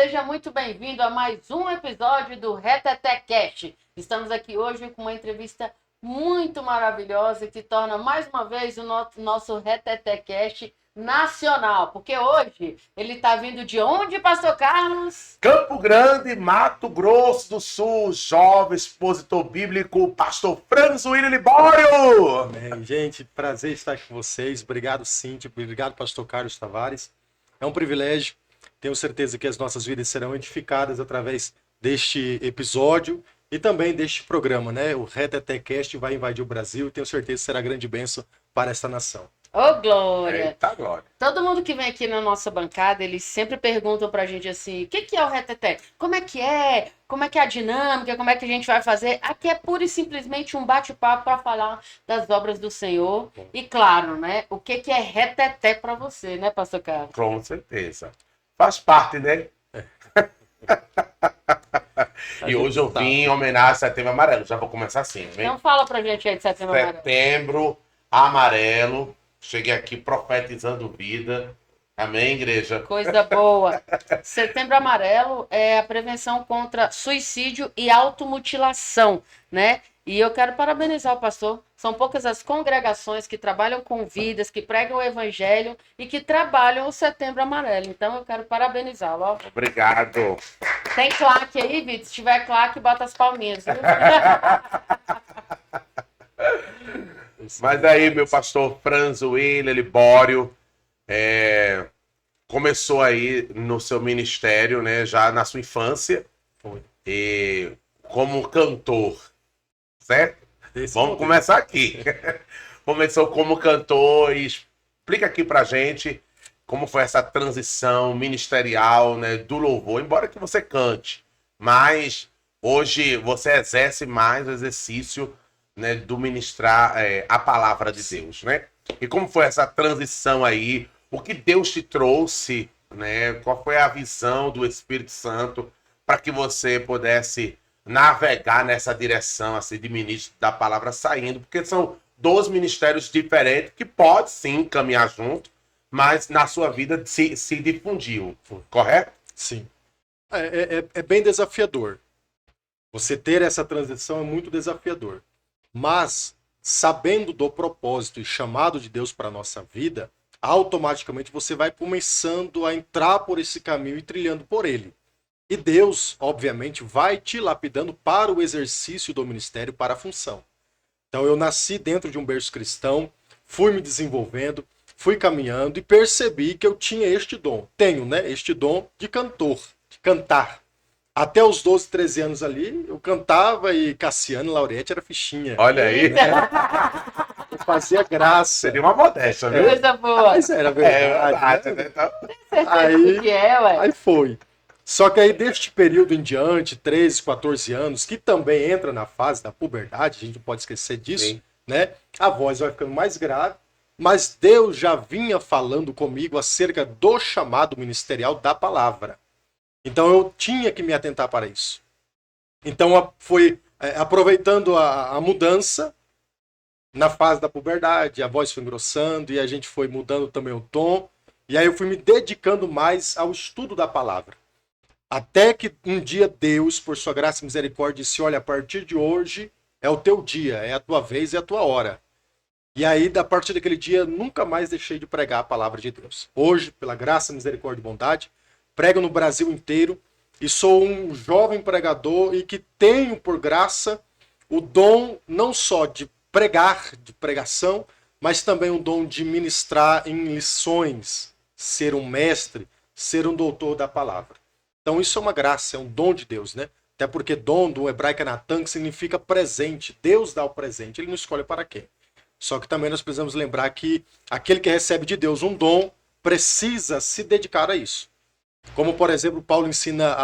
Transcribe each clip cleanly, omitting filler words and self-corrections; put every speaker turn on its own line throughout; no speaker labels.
seja muito bem-vindo a mais um episódio do ReteteCast. Estamos aqui hoje com uma entrevista muito maravilhosa que torna mais uma vez o nosso ReteteCast nacional, porque hoje ele está vindo de onde, Pastor Carlos?
Campo Grande, Mato Grosso do Sul, jovem expositor bíblico, Pastor Franzo William Libório.
Amém. Gente, prazer estar aqui com vocês. Obrigado, Cíntia. Obrigado, Pastor Carlos Tavares. É um privilégio. Tenho certeza que as nossas vidas serão edificadas através deste episódio e também deste programa, né? O ReteteCast vai invadir o Brasil e tenho certeza que será grande bênção para esta nação.
Ô, glória!
Eita, glória!
Todo mundo que vem aqui na nossa bancada, eles sempre perguntam pra gente assim, o que é o Retete? Como é que é? Como é que é a dinâmica? Como é que a gente vai fazer? Aqui é pura e simplesmente um bate-papo para falar das obras do Senhor. E claro, né? O que é Retete pra você, né, Pastor Carlos?
Com certeza. Faz parte, né? E hoje eu vim em homenagem a Setembro Amarelo. Já vou começar assim, vem?
Então fala pra gente aí de Setembro Amarelo.
Setembro Amarelo. Cheguei aqui profetizando vida. Amém, igreja?
Coisa boa. Setembro Amarelo é a prevenção contra suicídio e automutilação, né? E eu quero parabenizar o pastor. São poucas as congregações que trabalham com vidas, que pregam o evangelho e que trabalham o Setembro Amarelo. Então eu quero parabenizá-lo. Ó.
Obrigado.
Tem claque aí, Vitor? Se tiver claque, bota as palminhas. Viu?
Mas aí, meu pastor Franzo William Libório começou aí no seu ministério, né? Já na sua infância.
Foi.
E como cantor, certo? Vamos começar aqui. Começou como cantor e explica aqui pra gente como foi essa transição ministerial, né, do louvor, embora que você cante, mas hoje você exerce mais o exercício, né, do ministrar a palavra de Deus, né? E como foi essa transição aí? O que Deus te trouxe, né? Qual foi a visão do Espírito Santo para que você pudesse navegar nessa direção assim de ministro da palavra saindo? Porque são dois ministérios diferentes que podem sim caminhar junto, mas na sua vida se difundiu, correto?
Sim. É bem desafiador. Você ter essa transição é muito desafiador. Mas, sabendo do propósito e chamado de Deus para a nossa vida, automaticamente você vai começando a entrar por esse caminho e trilhando por ele. E Deus, obviamente, vai te lapidando para o exercício do ministério, para a função. Então eu nasci dentro de um berço cristão, fui me desenvolvendo, fui caminhando e percebi que eu tinha este dom. Tenho, né? Este dom de cantor, de cantar. Até os 12, 13 anos ali, eu cantava e Cassiano e Laurete era fichinha.
Olha aí.
Né? Eu fazia graça.
Seria uma modéstia, viu?
Coisa boa.
Mas era verdade.
Né? Então,
Aí, que é, ué.
Aí foi. Só que aí, deste período em diante, 13, 14 anos, que também entra na fase da puberdade, a gente não pode esquecer disso,
sim,
né? A voz vai ficando mais grave, mas Deus já vinha falando comigo acerca do chamado ministerial da palavra. Então eu tinha que me atentar para isso. Então foi aproveitando a mudança na fase da puberdade, a voz foi engrossando e a gente foi mudando também o tom. E aí eu fui me dedicando mais ao estudo da palavra. Até que um dia Deus, por sua graça e misericórdia, disse: olha, a partir de hoje é o teu dia, é a tua vez, é a tua hora. E aí, a partir daquele dia, nunca mais deixei de pregar a palavra de Deus. Hoje, pela graça, misericórdia e bondade, prego no Brasil inteiro e sou um jovem pregador e que tenho, por graça, o dom não só de pregar, de pregação, mas também o dom de ministrar em lições, ser um mestre, ser um doutor da palavra. Então isso é uma graça, é um dom de Deus, né? Até porque dom do hebraico é Natan, que significa presente. Deus dá o presente, ele não escolhe para quem. Só que também nós precisamos lembrar que aquele que recebe de Deus um dom precisa se dedicar a isso. Como, por exemplo, Paulo ensina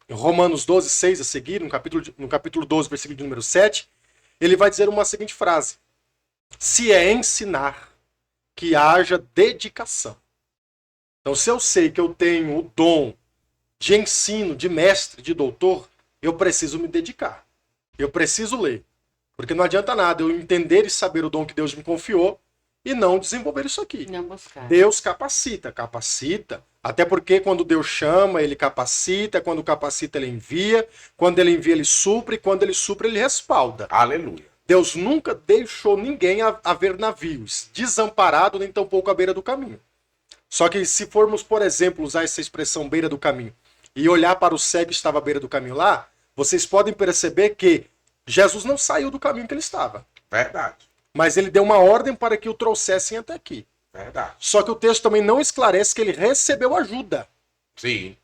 em Romanos 12, 6 a seguir, no capítulo 12, versículo de número 7, ele vai dizer uma seguinte frase: se é ensinar, que haja dedicação. Então, se eu sei que eu tenho o dom de ensino, de mestre, de doutor, eu preciso me dedicar. Eu preciso ler. Porque não adianta nada eu entender e saber o dom que Deus me confiou e não desenvolver isso aqui.
Não buscar.
Deus capacita, Até porque quando Deus chama, ele capacita, quando capacita, ele envia, quando ele envia, ele supre, quando ele supre, ele respalda.
Aleluia.
Deus nunca deixou ninguém a ver navios, desamparado, nem tampouco à beira do caminho. Só que se formos, por exemplo, usar essa expressão beira do caminho e olhar para o cego que estava à beira do caminho lá, vocês podem perceber que Jesus não saiu do caminho que ele estava.
Verdade.
Mas ele deu uma ordem para que o trouxessem até aqui.
Verdade.
Só que o texto também não esclarece que ele recebeu ajuda.
Sim.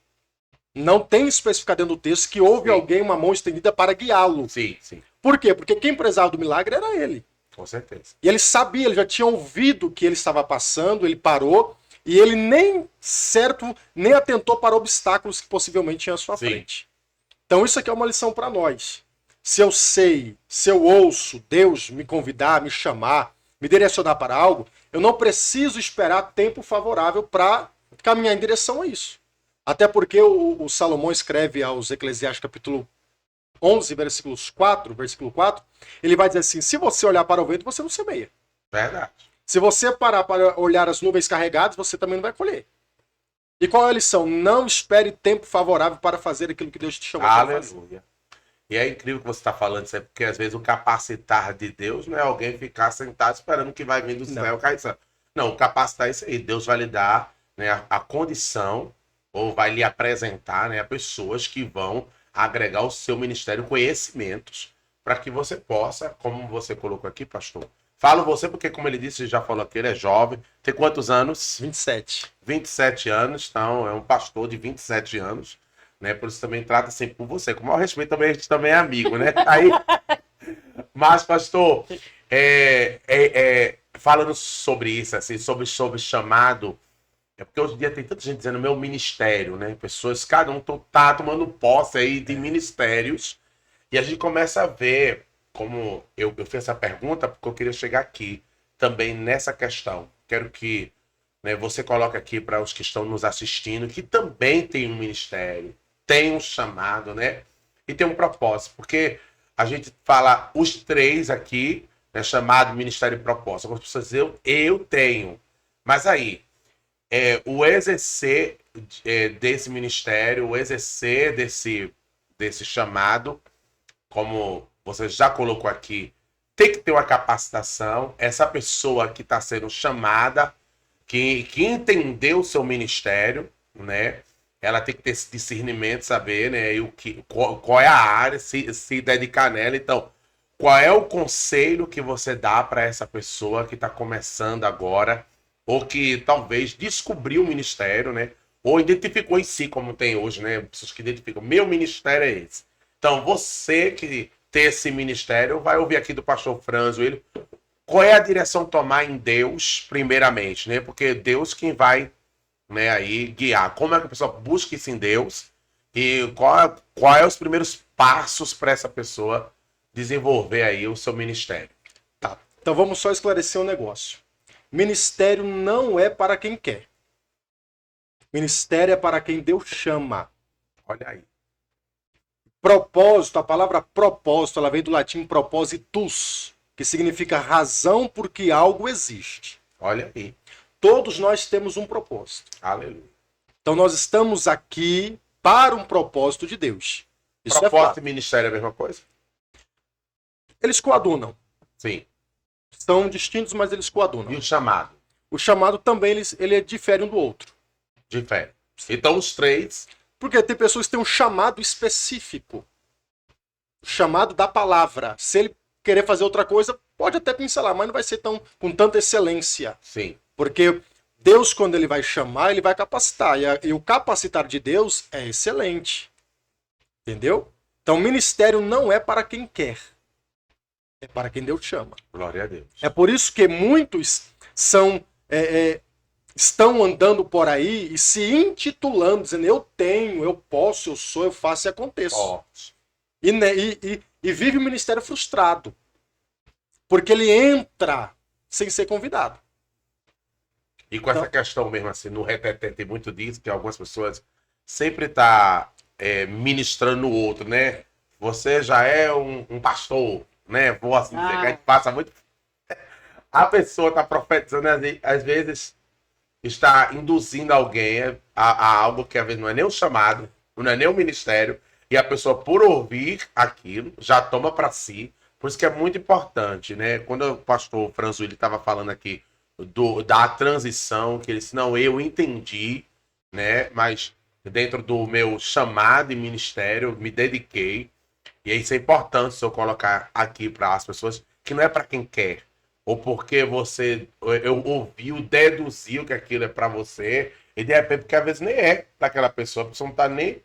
Não tem especificado dentro do texto que houve
Sim.
alguém, uma mão estendida para guiá-lo.
Sim, sim.
Por quê? Porque quem prezava do milagre era ele.
Com certeza.
E ele sabia, ele já tinha ouvido o que ele estava passando, ele parou, e ele nem atentou para obstáculos que possivelmente tinha à sua
Sim.
frente. Então isso aqui é uma lição para nós. Se eu sei, se eu ouço Deus me convidar, me chamar, me direcionar para algo, eu não preciso esperar tempo favorável para caminhar em direção a isso. Até porque o Salomão escreve aos Eclesiastes capítulo 11, versículo 4, ele vai dizer assim, se você olhar para o vento, você não semeia.
Verdade.
Se você parar para olhar as nuvens carregadas, você também não vai colher. E qual é a lição? Não espere tempo favorável para fazer aquilo que Deus te chamou para fazer.
Aleluia. E é incrível que você está falando isso, porque às vezes o capacitar de Deus não é alguém ficar sentado esperando que vai vir do céu cair. Não, o capacitar é isso aí. Deus vai lhe dar, né, a condição, ou vai lhe apresentar, né, a pessoas que vão agregar ao seu ministério conhecimentos para que você possa, como você colocou aqui, pastor. Falo você porque, como ele disse, já falou que ele é jovem. Tem quantos anos?
27.
27 anos, então é um pastor de 27 anos. Né? Por isso também trata sempre por você. Com o maior respeito, também, a gente também é amigo, né? Aí, mas, pastor, falando sobre isso, assim, sobre chamado, é porque hoje em dia tem tanta gente dizendo meu ministério, né? Pessoas, cada um tá tomando posse aí de ministérios, e a gente começa a ver, como eu fiz essa pergunta, porque eu queria chegar aqui também nessa questão. Quero que, né, você coloque aqui para os que estão nos assistindo, que também tem um ministério, tem um chamado, né? E tem um propósito, porque a gente fala os três aqui, né, chamado, ministério e propósito. Algumas pessoas dizem, eu tenho. Mas aí, o exercer desse ministério, o exercer desse chamado, como você já colocou aqui, tem que ter uma capacitação. Essa pessoa que está sendo chamada, que entendeu o seu ministério, né? Ela tem que ter esse discernimento, saber, né, qual é a área, se dedicar nela. Então, qual é o conselho que você dá para essa pessoa que está começando agora, ou que talvez descobriu o ministério, né, ou identificou em si, como tem hoje, né, pessoas que identificam, meu ministério é esse. Então, você que tem esse ministério, vai ouvir aqui do pastor Franzo, ele, qual é a direção tomar em Deus, primeiramente, né, porque Deus quem vai, né, aí guiar. Como é que a pessoa busca isso em Deus e qual é os primeiros passos para essa pessoa desenvolver aí o seu ministério?
Tá. Então vamos só esclarecer um negócio. Ministério não é para quem quer. Ministério é para quem Deus chama.
Olha aí.
Propósito, a palavra propósito, ela vem do latim propositus, que significa razão por que algo existe.
Olha aí.
Todos nós temos um propósito.
Aleluia.
Então nós estamos aqui para um propósito de Deus. Isso
Propósito
é fato.
e ministério é a mesma coisa?
Eles coadunam.
Sim.
São distintos, mas eles coadunam.
E o chamado?
O chamado também, ele difere um do outro.
Difere. Então os três...
Porque tem pessoas que têm um chamado específico. O chamado da palavra. Se ele querer fazer outra coisa, pode até pincelar, mas não vai ser com tanta excelência.
Sim.
Porque Deus, quando ele vai chamar, ele vai capacitar. E o capacitar de Deus é excelente. Entendeu? Então, o ministério não é para quem quer. É para quem Deus chama.
Glória a Deus.
É por isso que muitos estão andando por aí e se intitulando, dizendo eu tenho, eu posso, eu sou, eu faço e aconteço.
Oh.
E vive o ministério frustrado. Porque ele entra sem ser convidado.
E com essa questão mesmo assim, no reteté tem muito disso, que algumas pessoas sempre tá ministrando no outro, né? Você já é um pastor, né? Vou assim dizer, que a gente passa muito... A pessoa tá profetizando, às vezes, está induzindo alguém a algo que às vezes não é nem um chamado, não é nem um ministério, e a pessoa, por ouvir aquilo, já toma para si. Por isso que é muito importante, né? Quando o pastor Franzueli estava falando aqui da transição, que ele disse, não, eu entendi, né? Mas dentro do meu chamado e ministério, me dediquei. E isso é importante se eu colocar aqui para as pessoas, que não é para quem quer, ou porque eu ouviu, deduziu que aquilo é para você, e de repente, porque às vezes nem é para aquela pessoa, a pessoa não está nem,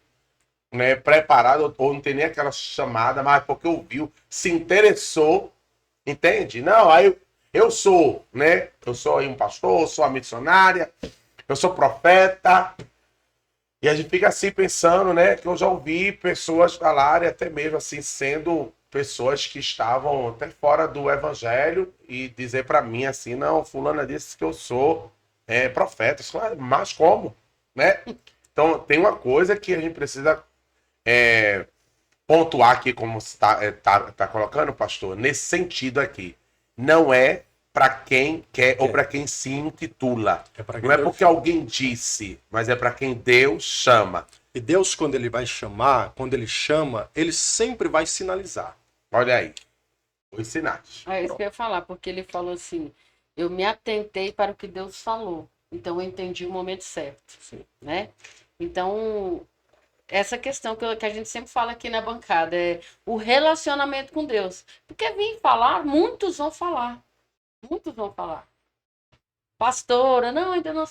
né, preparada, ou não tem nem aquela chamada, mas porque ouviu, se interessou, entende? Não, aí eu sou, né? Eu sou aí um pastor, eu sou a missionária, eu sou profeta. E a gente fica assim pensando, né? Que eu já ouvi pessoas falarem, até mesmo assim, sendo pessoas que estavam até fora do evangelho e dizer para mim assim, não, fulana disse que eu sou profeta. Mas como? Né? Então tem uma coisa que a gente precisa pontuar aqui, como você tá colocando, pastor, nesse sentido aqui. Não é para quem quer ou para quem se intitula. Não é porque alguém disse, mas é para quem Deus chama.
E Deus, quando ele vai chamar, quando ele chama, ele sempre vai sinalizar.
Olha aí, os sinais.
É isso que eu ia falar, porque ele falou assim, eu me atentei para o que Deus falou, então eu entendi o momento certo.
Sim.
Né? Então, essa questão que a gente sempre fala aqui na bancada é o relacionamento com Deus. Porque vim falar, muitos vão falar. Muitos vão falar. Pastora, não, ainda não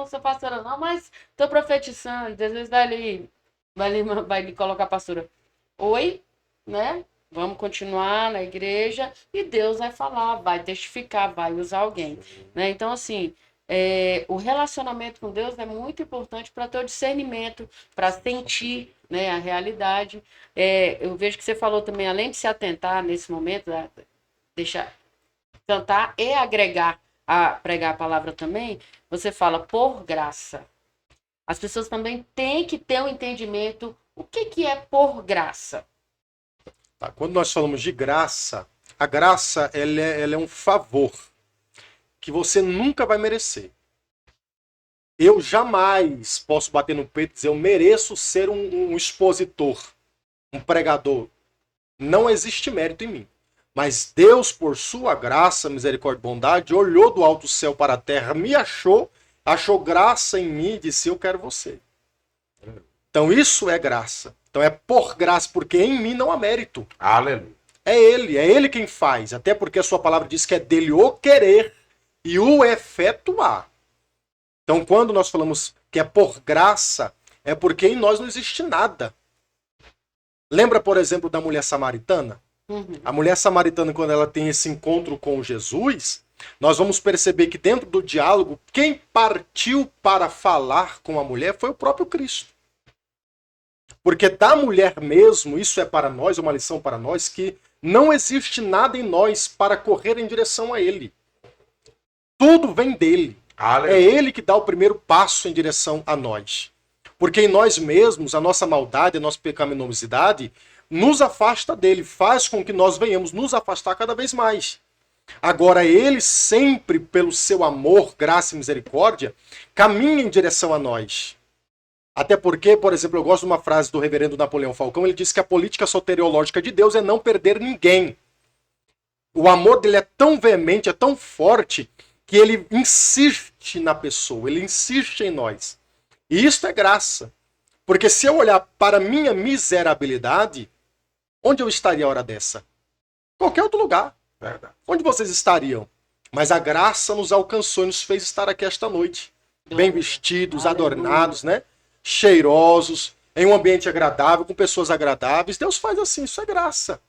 sou pastora, não, mas estou profetizando. Às vezes vai lhe colocar pastora. Oi, né? Vamos continuar na igreja e Deus vai falar, vai testificar, vai usar alguém. Né? Então, assim, o relacionamento com Deus é muito importante para ter o discernimento, para sentir, né, a realidade. Eu vejo que você falou também, além de se atentar nesse momento, deixar cantar e agregar a pregar a palavra também, você fala por graça. As pessoas também têm que ter um entendimento o que é por graça.
Tá, quando nós falamos de graça, a graça ela é um favor que você nunca vai merecer. Eu jamais posso bater no peito e dizer eu mereço ser um expositor, um pregador. Não existe mérito em mim. Mas Deus, por sua graça, misericórdia e bondade, olhou do alto céu para a terra, me achou graça em mim e disse, eu quero você. Então isso é graça. Então é por graça, porque em mim não há mérito.
Aleluia.
É ele quem faz. Até porque a sua palavra diz que é dele o querer e o efetuar. Então quando nós falamos que é por graça, é porque em nós não existe nada. Lembra, por exemplo, da mulher samaritana? A mulher samaritana, quando ela tem esse encontro com Jesus, nós vamos perceber que dentro do diálogo, quem partiu para falar com a mulher foi o próprio Cristo. Porque da mulher mesmo, isso é para nós, uma lição para nós, que não existe nada em nós para correr em direção a Ele. Tudo vem dele.
Aleluia.
É Ele que dá o primeiro passo em direção a nós. Porque em nós mesmos, a nossa maldade, a nossa pecaminosidade, nos afasta dele, faz com que nós venhamos nos afastar cada vez mais. Agora, ele sempre, pelo seu amor, graça e misericórdia, caminha em direção a nós. Até porque, por exemplo, eu gosto de uma frase do reverendo Napoleão Falcão, ele diz que a política soteriológica de Deus é não perder ninguém. O amor dele é tão veemente, é tão forte, que ele insiste na pessoa, ele insiste em nós. E isso é graça. Porque se eu olhar para a minha miserabilidade, onde eu estaria a hora dessa? Qualquer outro lugar.
Verdade.
Onde vocês estariam? Mas a graça nos alcançou e nos fez estar aqui esta noite. Bem vestidos, adornados, né? Cheirosos, em um ambiente agradável, com pessoas agradáveis. Deus faz assim, isso é graça.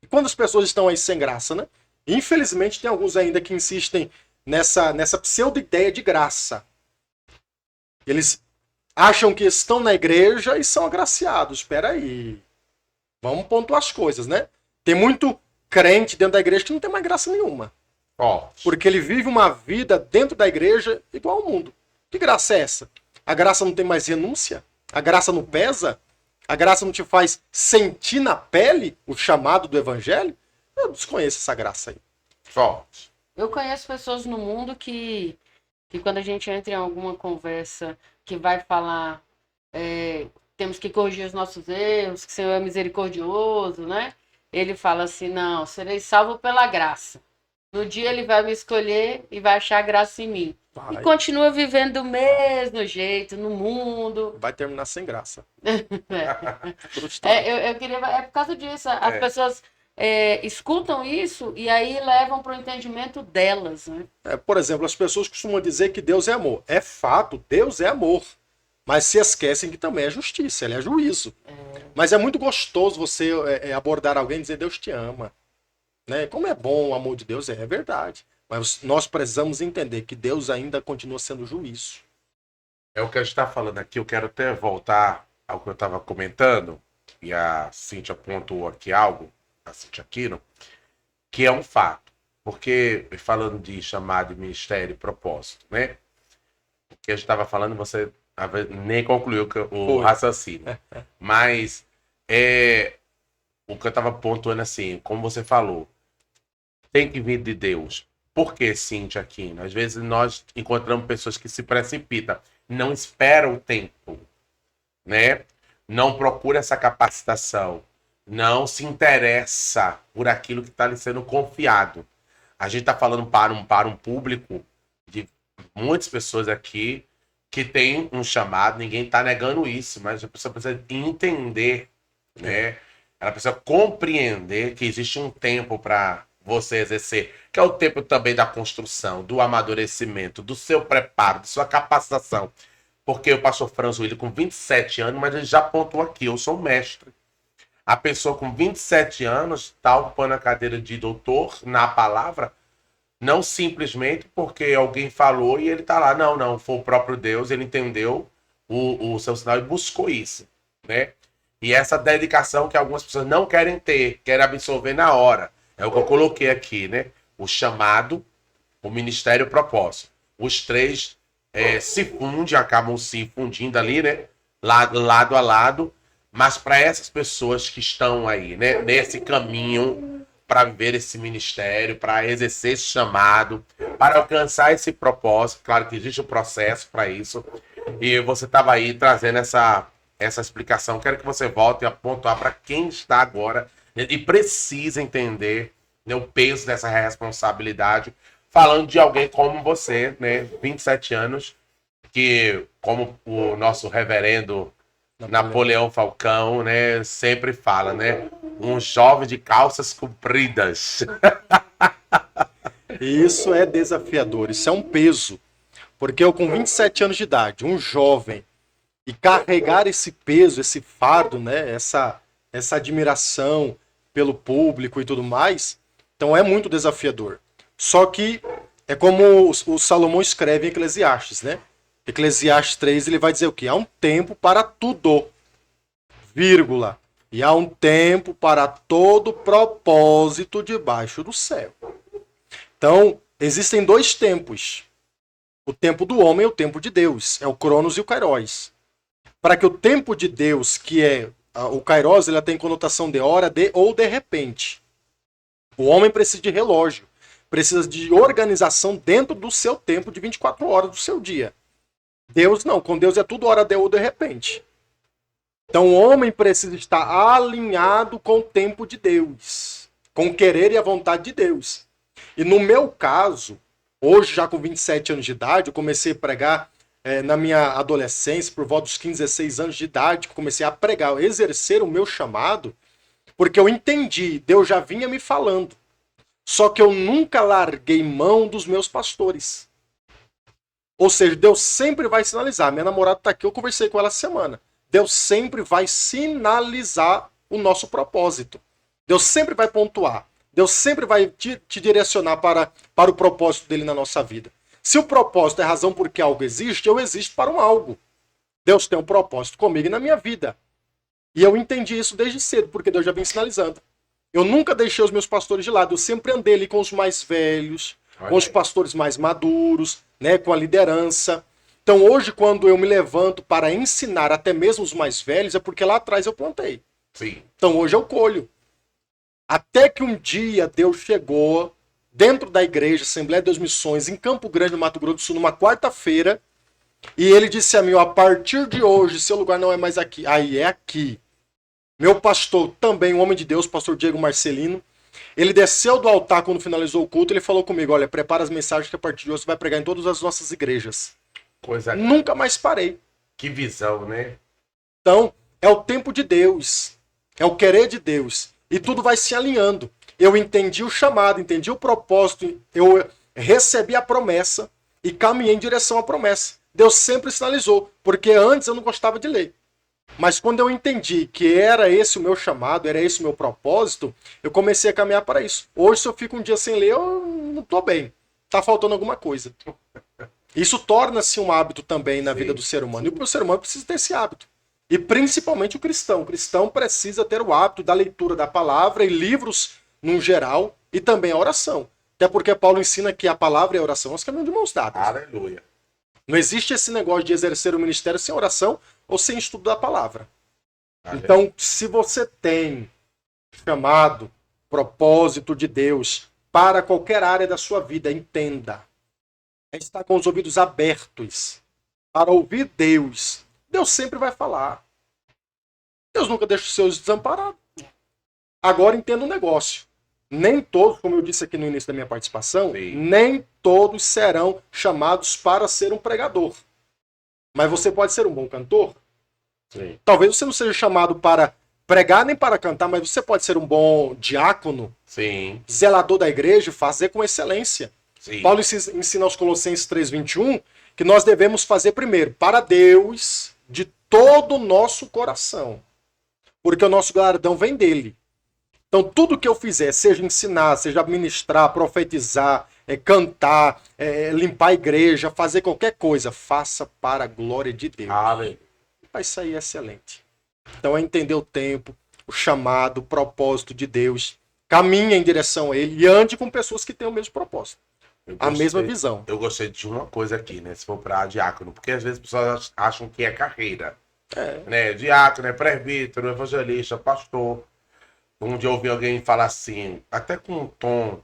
E quando as pessoas estão aí sem graça, né? Infelizmente tem alguns ainda que insistem nessa pseudo-ideia de graça. Eles acham que estão na igreja e são agraciados. Espera aí. Vamos pontuar as coisas, né? Tem muito crente dentro da igreja que não tem mais graça nenhuma. Porque ele vive uma vida dentro da igreja igual ao mundo. Que graça é essa? A graça não tem mais renúncia? A graça não pesa? A graça não te faz sentir na pele o chamado do evangelho? Eu desconheço essa graça aí.
Eu conheço pessoas no mundo que que quando a gente entra em alguma conversa que vai falar, temos que corrigir os nossos erros, que o Senhor é misericordioso, né? Ele fala assim, não, serei salvo pela graça. No dia ele vai me escolher e vai achar graça em mim. E
Vai,
continua vivendo do mesmo jeito, no mundo.
vai terminar sem graça.
É.
Frustrado.
Eu queria. É por causa disso. As
É.
pessoas escutam isso e aí levam para o entendimento delas, né?
Por exemplo, as pessoas costumam dizer que Deus é amor. É fato, Deus é amor. Mas se esquecem que também é justiça, ele é juízo. Mas é muito gostoso você abordar alguém e dizer Deus te ama. Né? Como é bom o amor de Deus, é verdade. Mas nós precisamos entender que Deus ainda continua sendo juízo.
É o que a gente está falando aqui. Eu quero até voltar ao que eu estava comentando, e a Cíntia pontuou aqui algo, a Cíntia Aquino, que é um fato. Porque, falando de chamado de ministério e propósito, né? O que a gente estava falando, você nem concluiu o raciocínio. Mas o que eu estava pontuando assim, como você falou, tem que vir de Deus. Por que, Cíntia Aquino? Às vezes nós encontramos pessoas que se precipitam, não esperam o tempo, né? Não procura essa capacitação, não se interessa por aquilo que está lhe sendo confiado. A gente está falando para um público de muitas pessoas aqui que tem um chamado, ninguém está negando isso, mas a pessoa precisa entender, né? Ela precisa compreender que existe um tempo para você exercer, que é o tempo também da construção, do amadurecimento, do seu preparo, de sua capacitação. Porque o pastor Franz Willi, com 27 anos, mas ele já pontuou aqui, eu sou mestre. A pessoa com 27 anos está ocupando a cadeira de doutor na palavra, não simplesmente porque alguém falou e ele está lá. Não, foi o próprio Deus, ele entendeu o seu sinal e buscou isso, né? E essa dedicação que algumas pessoas não querem ter, querem absorver na hora. É o que eu coloquei aqui, né? O chamado, o ministério e o propósito. Os três se fundem, acabam se fundindo ali, né? Lado a lado. Mas para essas pessoas que estão aí, né? Nesse caminho para viver esse ministério, para exercer esse chamado, para alcançar esse propósito. Claro que existe um processo para isso. E você estava aí trazendo essa explicação. Quero que você volte a pontuar para quem está agora, né, e precisa entender, né, o peso dessa responsabilidade, falando de alguém como você, né, 27 anos, que, como o nosso reverendo Napoleão Falcão, né, sempre fala, né, um jovem de calças compridas.
Isso é desafiador, isso é um peso. Porque eu com 27 anos de idade, um jovem, e carregar esse peso, esse fardo, né, essa admiração pelo público e tudo mais, então é muito desafiador. Só que é como o Salomão escreve em Eclesiastes, né? Eclesiastes 3, ele vai dizer o quê? Há um tempo para tudo, vírgula, e há um tempo para todo propósito debaixo do céu. Então, existem dois tempos. O tempo do homem e o tempo de Deus. É o Cronos e o Kairos. Para que o tempo de Deus, que é o Kairos, ele tem conotação de hora, de ou de repente. O homem precisa de relógio. Precisa de organização dentro do seu tempo de 24 horas do seu dia. Deus não. Com Deus é tudo hora de ou de repente. Então o homem precisa estar alinhado com o tempo de Deus. Com o querer e a vontade de Deus. E no meu caso, hoje já com 27 anos de idade, eu comecei a pregar na minha adolescência, por volta dos 15, 16 anos de idade, que eu comecei a pregar, a exercer o meu chamado, porque eu entendi, Deus já vinha me falando. Só que eu nunca larguei mão dos meus pastores. Ou seja, Deus sempre vai sinalizar. Minha namorada está aqui, eu conversei com ela essa semana. Deus sempre vai sinalizar o nosso propósito. Deus sempre vai pontuar. Deus sempre vai te direcionar para o propósito dele na nossa vida. Se o propósito é a razão por que algo existe, eu existo para um algo. Deus tem um propósito comigo e na minha vida. E eu entendi isso desde cedo, porque Deus já vem sinalizando. Eu nunca deixei os meus pastores de lado. Eu sempre andei ali com os mais velhos, com os pastores mais maduros, né, com a liderança. Então hoje, quando eu me levanto para ensinar até mesmo os mais velhos, é porque lá atrás eu plantei.
Sim.
Então hoje eu colho. Até que um dia Deus chegou, dentro da igreja, Assembleia de Deus Missões, em Campo Grande, no Mato Grosso do Sul, numa quarta-feira, e ele disse a mim, ó, a partir de hoje, seu lugar não é mais aqui, aí é aqui. Meu pastor, também um homem de Deus, pastor Diego Marcelino, ele desceu do altar quando finalizou o culto, ele falou comigo, olha, prepara as mensagens que a partir de hoje você vai pregar em todas as nossas igrejas.
Coisa
Nunca mais parei.
Que visão, né?
Então, é o tempo de Deus, é o querer de Deus, e tudo vai se alinhando. Eu entendi o chamado, entendi o propósito, eu recebi a promessa e caminhei em direção à promessa. Deus sempre sinalizou, porque antes eu não gostava de ler. Mas quando eu entendi que era esse o meu chamado, era esse o meu propósito, eu comecei a caminhar para isso. Hoje, se eu fico um dia sem ler, eu não estou bem. Está faltando alguma coisa. Isso torna-se um hábito também na vida do ser humano. E o ser humano precisa ter esse hábito. E principalmente o cristão. O cristão precisa ter o hábito da leitura da palavra e livros no geral, e também a oração. Até porque Paulo ensina que a palavra e a oração nós caminhamos de mãos dadas.
Aleluia.
Não existe esse negócio de exercer o ministério sem oração ou sem estudo da palavra.
Aleluia.
Então, se você tem chamado, propósito de Deus para qualquer área da sua vida, entenda. É estar com os ouvidos abertos para ouvir Deus. Deus sempre vai falar. Deus nunca deixa os seus desamparados. Agora entenda um negócio. Nem todos, como eu disse aqui no início da minha participação, nem todos serão chamados para ser um pregador. Mas você pode ser um bom cantor.
Sim.
Talvez você não seja chamado para pregar nem para cantar, mas você pode ser um bom diácono,
Sim.
zelador da igreja, fazer com excelência.
Sim.
Paulo ensina aos Colossenses 3:21 que nós devemos fazer primeiro para Deus de todo o nosso coração. Porque o nosso galardão vem dele. Então tudo que eu fizer, seja ensinar, seja ministrar, profetizar, cantar, limpar a igreja, fazer qualquer coisa, faça para a glória de Deus.
Aleluia.
Vai sair excelente. Então é entender o tempo, o chamado, o propósito de Deus. Caminhe em direção a ele e ande com pessoas que têm o mesmo propósito. A mesma visão.
Eu gostei de uma coisa aqui, né? Se for para diácono, porque às vezes as pessoas acham que é carreira. Né? Diácono, presbítero, evangelista, pastor. Um dia eu ouvi alguém falar assim, até com um tom,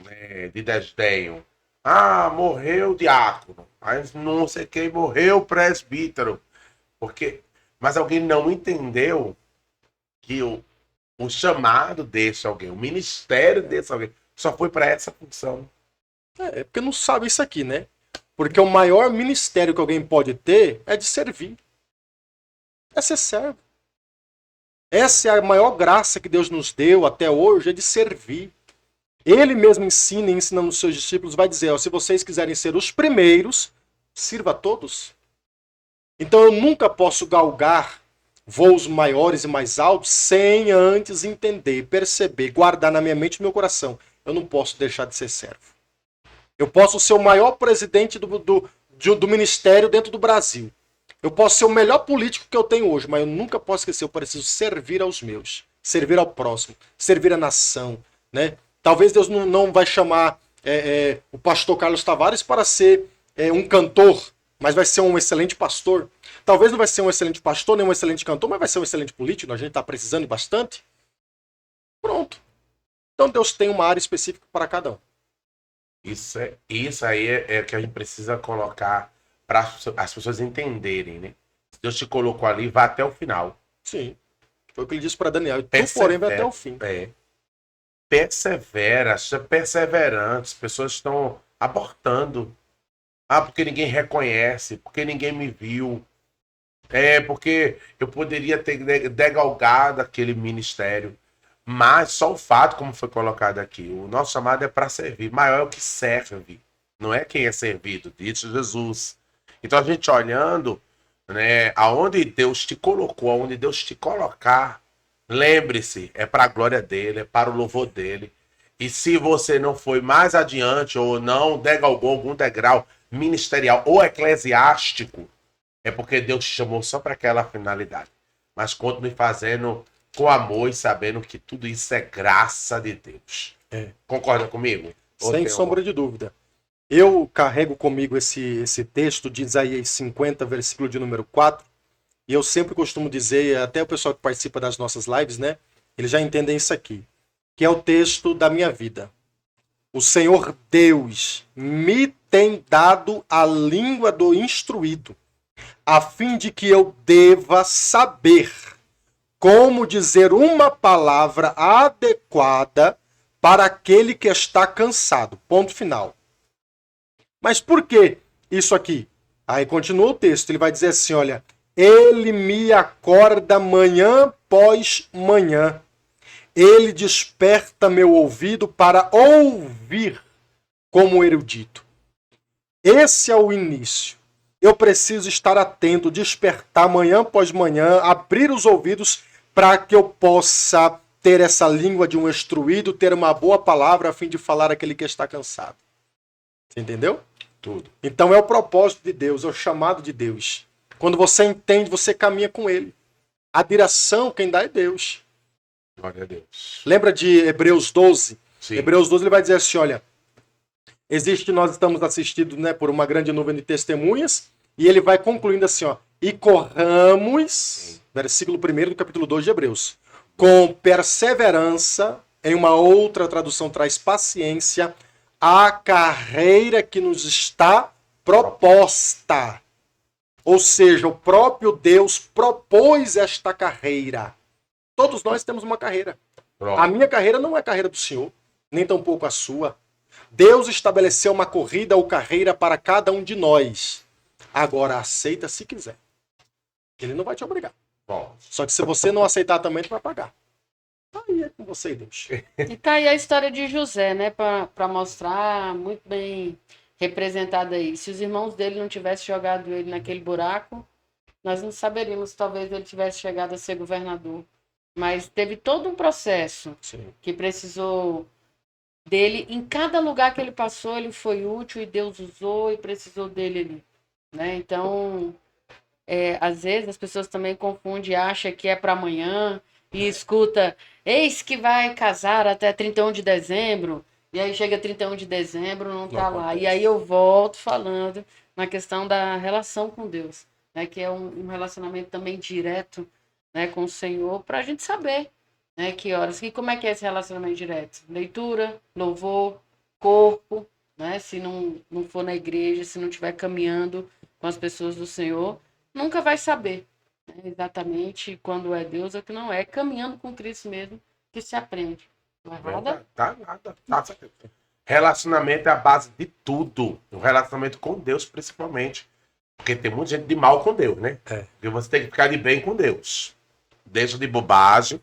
né, de desdenho. Ah, morreu o diácono. Aí não sei quem morreu o presbítero. Mas alguém não entendeu que o chamado desse alguém, o ministério desse alguém, só foi para essa função.
É porque não sabe isso aqui, né? Porque o maior ministério que alguém pode ter é de servir. É ser servo. Essa é a maior graça que Deus nos deu até hoje, é de servir. Ele mesmo ensina e ensinando os seus discípulos, vai dizer, ó, se vocês quiserem ser os primeiros, sirva a todos. Então eu nunca posso galgar voos maiores e mais altos sem antes entender, perceber, guardar na minha mente e no meu coração. Eu não posso deixar de ser servo. Eu posso ser o maior presidente do ministério dentro do Brasil. Eu posso ser o melhor político que eu tenho hoje, mas eu nunca posso esquecer, eu preciso servir aos meus, servir ao próximo, servir à nação, né? Talvez Deus não vai chamar o pastor Carlos Tavares para ser um cantor, mas vai ser um excelente pastor. Talvez não vai ser um excelente pastor, nem um excelente cantor, mas vai ser um excelente político, a gente está precisando bastante. Pronto. Então Deus tem uma área específica para cada um.
Isso aí é que a gente precisa colocar para as pessoas entenderem, né? Deus te colocou ali, vá até o final.
Sim. Foi o que ele disse para Daniel. E tu, porém, vai até o fim.
Persevera, seja perseverante. As pessoas estão abortando. Ah, porque ninguém reconhece, porque ninguém me viu. Porque eu poderia ter degalgado aquele ministério. Mas só o fato, como foi colocado aqui, o nosso chamado é para servir. Maior é o que serve, não é quem é servido, disse Jesus. Então a gente olhando, né, aonde Deus te colocou, aonde Deus te colocar, lembre-se, é para a glória dele, é para o louvor dele. E se você não foi mais adiante ou não degalgou algum degrau ministerial ou eclesiástico, é porque Deus te chamou só para aquela finalidade. Mas continue fazendo com amor e sabendo que tudo isso é graça de Deus. Concorda comigo?
Sem sombra de dúvida. Eu carrego comigo esse texto de Isaías 50, versículo de número 4, e eu sempre costumo dizer, até o pessoal que participa das nossas lives, né? Eles já entendem isso aqui, que é o texto da minha vida. O Senhor Deus me tem dado a língua do instruído, a fim de que eu deva saber como dizer uma palavra adequada para aquele que está cansado. Ponto final. Mas por que isso aqui? Aí continua o texto, ele vai dizer assim, olha, ele me acorda manhã após manhã, ele desperta meu ouvido para ouvir como erudito. Esse é o início. Eu preciso estar atento, despertar manhã após manhã, abrir os ouvidos para que eu possa ter essa língua de um instruído, ter uma boa palavra a fim de falar àquele que está cansado. Você entendeu?
Tudo.
Então é o propósito de Deus, é o chamado de Deus. Quando você entende, você caminha com ele. A direção quem dá é Deus.
Glória a Deus.
Lembra de Hebreus 12?
Sim.
Hebreus 12 ele vai dizer assim, olha, nós estamos assistidos, né, por uma grande nuvem de testemunhas, e ele vai concluindo assim, ó, e corramos, versículo 1 do capítulo 2 de Hebreus, com perseverança, em uma outra tradução traz paciência, a carreira que nos está proposta. Ou seja, o próprio Deus propôs esta carreira. Todos nós temos uma carreira.
Pronto.
A minha carreira não é a carreira do Senhor, nem tampouco a sua. Deus estabeleceu uma corrida ou carreira para cada um de nós. Agora, aceita se quiser. Ele não vai te obrigar.
Bom.
Só que se você não aceitar também, tu vai pagar. Aí é com você e Deus.
E tá aí a história de José, né? Para mostrar muito bem representada aí. Se os irmãos dele não tivessem jogado ele naquele buraco, nós não saberíamos, talvez ele tivesse chegado a ser governador. Mas teve todo um processo que precisou dele. Em cada lugar que ele passou, ele foi útil e Deus usou e precisou dele ali. Né? Então, às vezes as pessoas também confundem e acham que é para amanhã e escuta, eis que vai casar até 31 de dezembro, e aí chega 31 de dezembro, não tá lá. E aí eu volto falando na questão da relação com Deus, né? Que é um relacionamento também direto, né, com o Senhor, para a gente saber, né, que horas, e como é que é esse relacionamento direto? Leitura, louvor, corpo, né? Se não for na igreja, se não estiver caminhando com as pessoas do Senhor, nunca vai saber, né, exatamente quando é Deus ou que não é. Caminhando com Cristo mesmo que se aprende. Não é nada?
Tá nada. Tá. Relacionamento é a base de tudo. O relacionamento com Deus, principalmente. Porque tem muita gente de mal com Deus, né? Porque você tem que ficar de bem com Deus. Deixa de bobagem.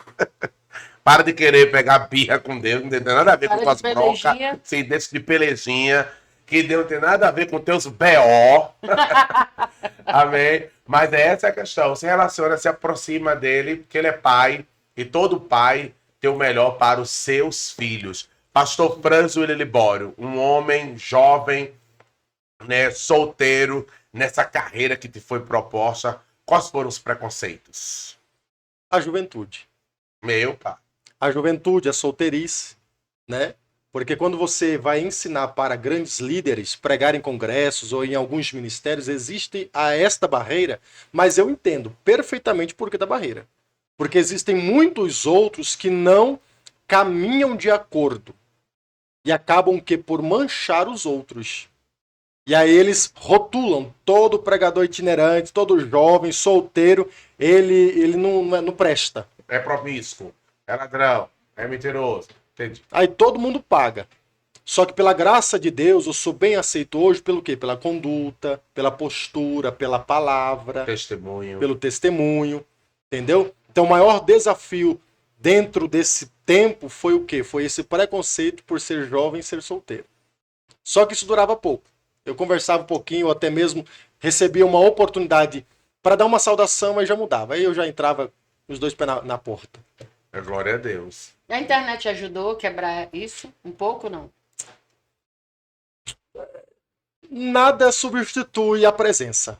Para de querer pegar birra com Deus. Não tem nada a ver com suas broncas. Sim, deixa de pelejinha. Que Deus não tem nada a ver com teus B.O. Amém? Mas essa é a questão. Se relaciona, se aproxima dele, porque ele é pai. E todo pai tem o melhor para os seus filhos. Pastor Franzo Libório, um homem jovem, né, solteiro, nessa carreira que te foi proposta, quais foram os preconceitos?
A juventude.
Meu pai.
A juventude, a solteirice, né? Porque quando você vai ensinar para grandes líderes pregar em congressos ou em alguns ministérios, existe esta barreira, mas eu entendo perfeitamente por que da barreira. Porque existem muitos outros que não caminham de acordo e acabam que por manchar os outros. E aí eles rotulam todo pregador itinerante, todo jovem, solteiro, ele não presta.
É promíscuo, é ladrão, é mentiroso. Entendi.
Aí todo mundo paga. Só que pela graça de Deus, eu sou bem aceito hoje pelo quê? Pela conduta, pela postura, pela palavra,
Testemunho.
pelo testemunho, entendeu? Então o maior desafio dentro desse tempo foi o quê? Foi esse preconceito por ser jovem e ser solteiro. Só que isso durava pouco. Eu conversava um pouquinho, ou até mesmo recebia uma oportunidade para dar uma saudação, mas já mudava. Aí eu já entrava com os dois pés na porta.
Glória a Deus.
A internet ajudou a quebrar isso um pouco, não?
Nada substitui a presença.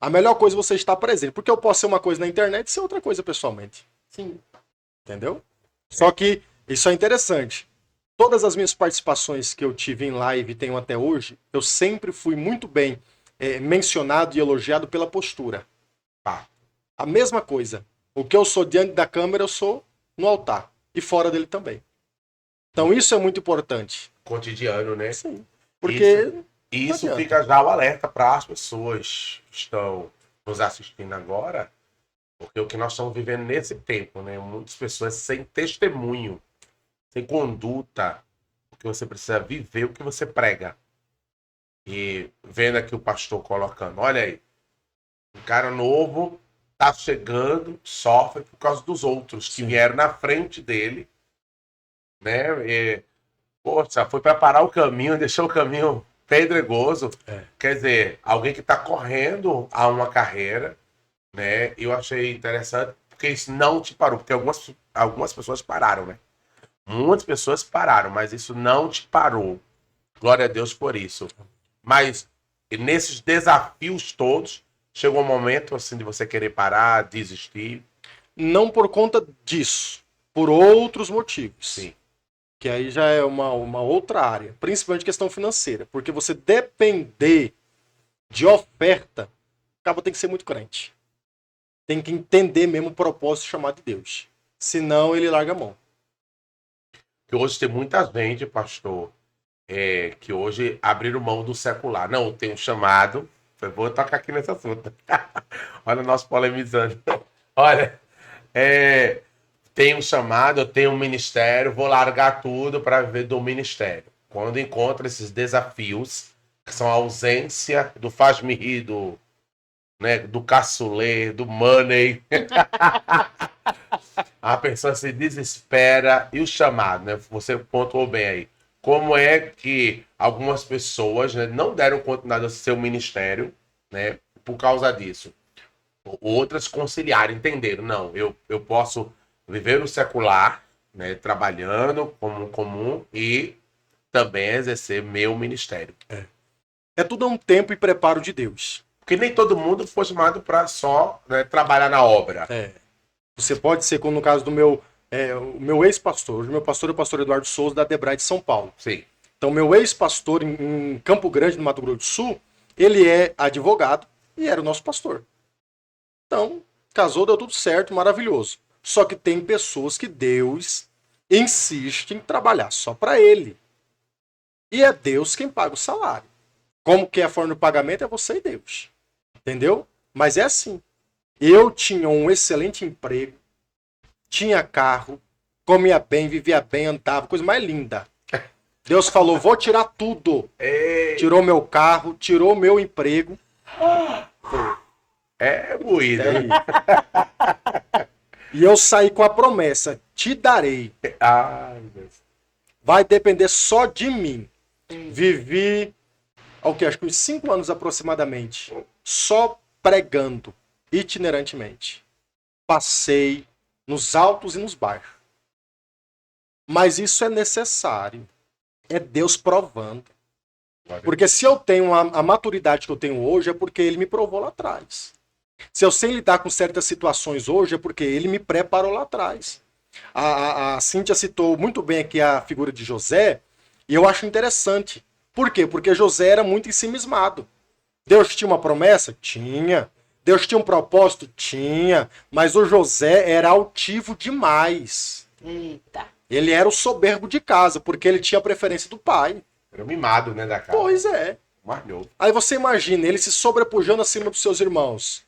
A melhor coisa é você estar presente. Porque eu posso ser uma coisa na internet e ser outra coisa pessoalmente.
Sim.
Entendeu? Só que isso é interessante. Todas as minhas participações que eu tive em live e tenho até hoje, eu sempre fui muito bem mencionado e elogiado pela postura. A mesma coisa. O que eu sou diante da câmera, eu sou no altar. E fora dele também. Então isso é muito importante.
Cotidiano, né?
Sim. Porque
Isso
não adianta.
fica já o alerta para as pessoas que estão nos assistindo agora, porque o que nós estamos vivendo nesse tempo, né? Muitas pessoas sem testemunho, sem conduta, porque você precisa viver o que você prega. E vendo aqui o pastor colocando, olha aí, um cara novo tá chegando, sofre por causa dos outros que
Sim.
vieram na frente dele, né? E, poxa, foi preparar o caminho, deixou o caminho pedregoso.
É.
Quer dizer, alguém que está correndo a uma carreira, né? Eu achei interessante, porque isso não te parou, porque algumas pessoas pararam, né? Muitas pessoas pararam, mas isso não te parou. Glória a Deus por isso. Mas nesses desafios todos, chegou um momento assim de você querer parar, desistir.
Não por conta disso, por outros motivos.
Sim.
Que aí já é uma outra área, principalmente questão financeira. Porque você depender de oferta, acaba tem que ser muito crente. Tem que entender mesmo o propósito chamado de Deus. Senão ele larga a mão.
Que hoje tem muita gente, pastor, que hoje abriram mão do secular. Não, tem um chamado. Eu vou tocar aqui nesse assunto. Olha nós polemizando. Olha, tem um chamado, eu tenho um ministério, vou largar tudo para viver do ministério. Quando encontra esses desafios, que são a ausência do faz-me rir, do caçulê, do money, a pessoa se desespera. E o chamado, né? Você pontuou bem aí. Como é que algumas pessoas, né, não deram continuidade ao seu ministério, né, por causa disso? Outras conciliaram, entenderam. Não, eu posso viver o secular, né, trabalhando como comum e também exercer meu ministério.
É tudo a um tempo e preparo de Deus.
Porque nem todo mundo foi chamado para só, né, trabalhar na obra.
Você pode ser, como no caso do o meu ex-pastor. O meu pastor é o pastor Eduardo Souza, da Debrai de São Paulo.
Sim.
Então, meu ex-pastor em Campo Grande, no Mato Grosso do Sul, ele é advogado e era o nosso pastor. Então, casou, deu tudo certo, maravilhoso. Só que tem pessoas que Deus insiste em trabalhar só para ele. E é Deus quem paga o salário. Como que é a forma do pagamento? É você e Deus. Entendeu? Mas é assim. Eu tinha um excelente emprego, tinha carro, comia bem, vivia bem, andava, coisa mais linda. Deus falou, vou tirar tudo. Tirou meu carro, tirou meu emprego.
É moído.
E eu saí com a promessa, te darei.
Ai, Deus.
Vai depender só de mim. Vivi, acho que uns 5 anos aproximadamente, só pregando, itinerantemente. Passei nos altos e nos baixos. Mas isso é necessário. É Deus provando. Porque se eu tenho a maturidade que eu tenho hoje, é porque ele me provou lá atrás. Se eu sei lidar com certas situações hoje, é porque ele me preparou lá atrás. A Cíntia citou muito bem aqui a figura de José, e eu acho interessante. Por quê? Porque José era muito ensimismado. Deus tinha uma promessa? Tinha. Deus tinha um propósito? Tinha. Mas o José era altivo demais.
Eita.
Ele era o soberbo de casa, porque ele tinha a preferência do pai.
Era o mimado, né, da casa.
Pois é.
Mais novo.
Aí você imagina, ele se sobrepujando acima dos seus irmãos.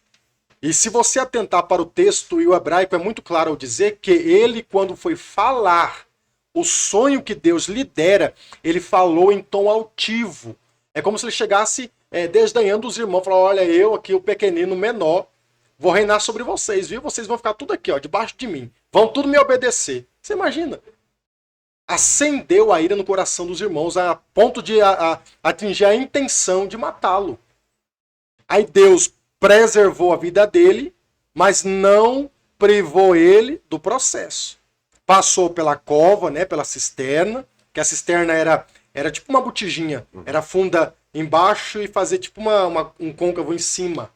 E se você atentar para o texto, e o hebraico é muito claro ao dizer que ele, quando foi falar o sonho que Deus lhe dera, ele falou em tom altivo. É como se ele chegasse desdenhando os irmãos, falando, olha, eu aqui, o pequenino menor, vou reinar sobre vocês, viu? Vocês vão ficar tudo aqui, ó, debaixo de mim. Vão tudo me obedecer. Você imagina? Acendeu a ira no coração dos irmãos a ponto de atingir a intenção de matá-lo. Aí Deus preservou a vida dele, mas não privou ele do processo. Passou pela cova, né, pela cisterna, que a cisterna era tipo uma botijinha, era funda embaixo e fazer tipo um côncavo em cima,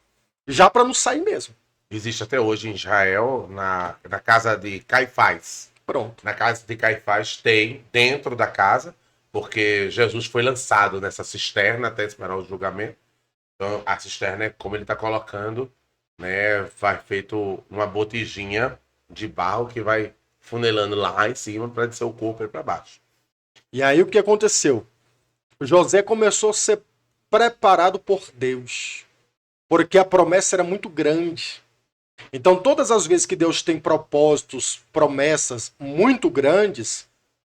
já para não sair mesmo.
Existe até hoje em Israel, na casa de Caifás.
Pronto.
Na casa de Caifás tem, dentro da casa, porque Jesus foi lançado nessa cisterna até esperar o julgamento. Então, a cisterna é como ele está colocando, né? Vai feito uma botijinha de barro que vai funelando lá em cima para descer o corpo para baixo.
E aí o que aconteceu? José começou a ser preparado por Deus, porque a promessa era muito grande. Então, todas as vezes que Deus tem propósitos, promessas muito grandes,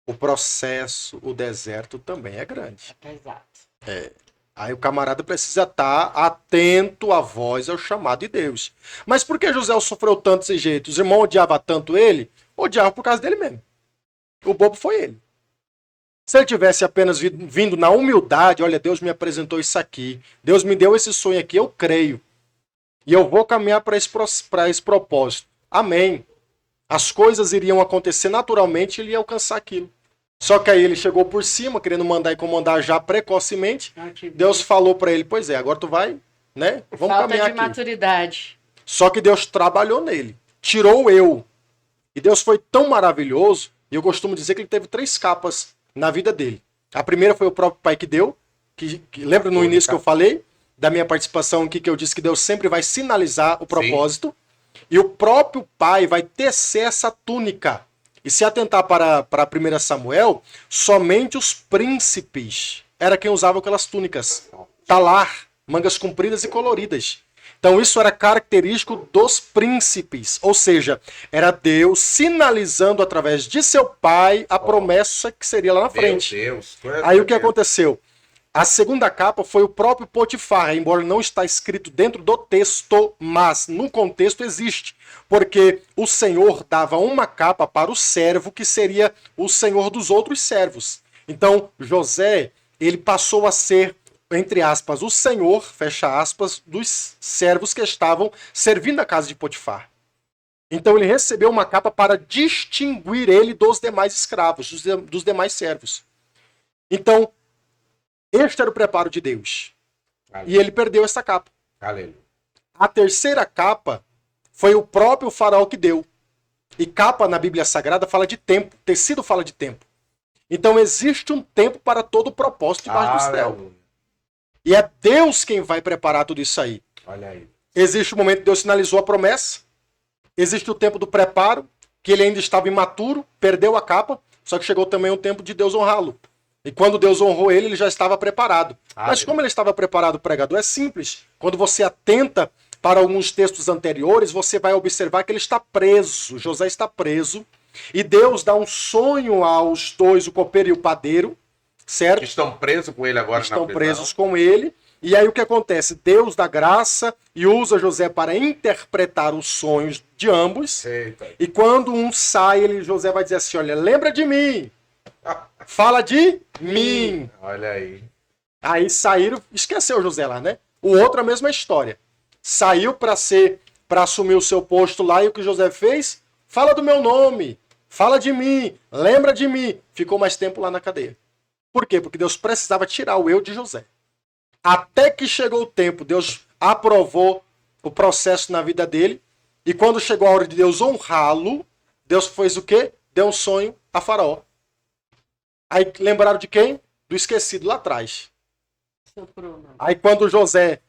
o processo, o deserto também é grande.
Exato.
Aí o camarada precisa estar atento à voz, ao chamado de Deus. Mas por que José sofreu tanto desse jeito? Os irmãos odiavam tanto ele? Odiavam por causa dele mesmo. O bobo foi ele. Se ele tivesse apenas vindo na humildade, olha, Deus me apresentou isso aqui, Deus me deu esse sonho aqui, eu creio. E eu vou caminhar para esse propósito. Amém. As coisas iriam acontecer naturalmente e ele ia alcançar aquilo. Só que aí ele chegou por cima, querendo mandar e comandar já precocemente. Deus falou para ele, pois é, agora tu vai, né? Vamos
Falta
caminhar
de
aqui.
maturidade.
Só que Deus trabalhou nele. Tirou o eu. E Deus foi tão maravilhoso, e eu costumo dizer que ele teve 3 capas na vida dele. A primeira foi o próprio pai que deu, que lembra no início que eu falei, da minha participação aqui, que eu disse que Deus sempre vai sinalizar o propósito. Sim. E o próprio pai vai tecer essa túnica. E se atentar para 1 Samuel, somente os príncipes era quem usava aquelas túnicas. Talar, mangas compridas e coloridas. Então isso era característico dos príncipes. Ou seja, era Deus sinalizando através de seu pai a promessa que seria lá na frente.
Deus.
Aí o que aconteceu? A segunda capa foi o próprio Potifar, embora não está escrito dentro do texto, mas no contexto existe. Porque o Senhor dava uma capa para o servo, que seria o senhor dos outros servos. Então, José, ele passou a ser, entre aspas, o senhor, fecha aspas, dos servos que estavam servindo a casa de Potifar. Então, ele recebeu uma capa para distinguir ele dos demais escravos, dos demais servos. Então, este era o preparo de Deus. Aleluia. E ele perdeu essa capa.
Aleluia.
A terceira capa foi o próprio faraó que deu. E capa na Bíblia Sagrada fala de tempo. Tecido fala de tempo. Então existe um tempo para todo o propósito debaixo do céu. E é Deus quem vai preparar tudo isso aí.
Olha aí.
Existe o momento que Deus sinalizou a promessa. Existe o tempo do preparo, que ele ainda estava imaturo, perdeu a capa. Só que chegou também o tempo de Deus honrá-lo. E quando Deus honrou ele, ele já estava preparado. Mas como ele estava preparado, pregador, é simples. Quando você atenta para alguns textos anteriores, você vai observar que ele está preso. José está preso. E Deus dá um sonho aos dois, o copeiro e o padeiro, certo?
Que estão presos com ele agora na prisão.
Estão presos com ele. E aí o que acontece? Deus dá graça e usa José para interpretar os sonhos de ambos.
Eita.
E quando um sai, José vai dizer assim, olha, lembra de mim. Fala de mim.
Olha aí.
Aí saíram, esqueceu José lá, né? O outro a mesma história. Saiu para assumir o seu posto lá e o que José fez? Fala do meu nome, fala de mim, lembra de mim. Ficou mais tempo lá na cadeia. Por quê? Porque Deus precisava tirar o eu de José. Até que chegou o tempo, Deus aprovou o processo na vida dele. E quando chegou a hora de Deus honrá-lo, Deus fez o quê? Deu um sonho a Faraó. Aí lembraram de quem? Do esquecido lá atrás. Aí quando José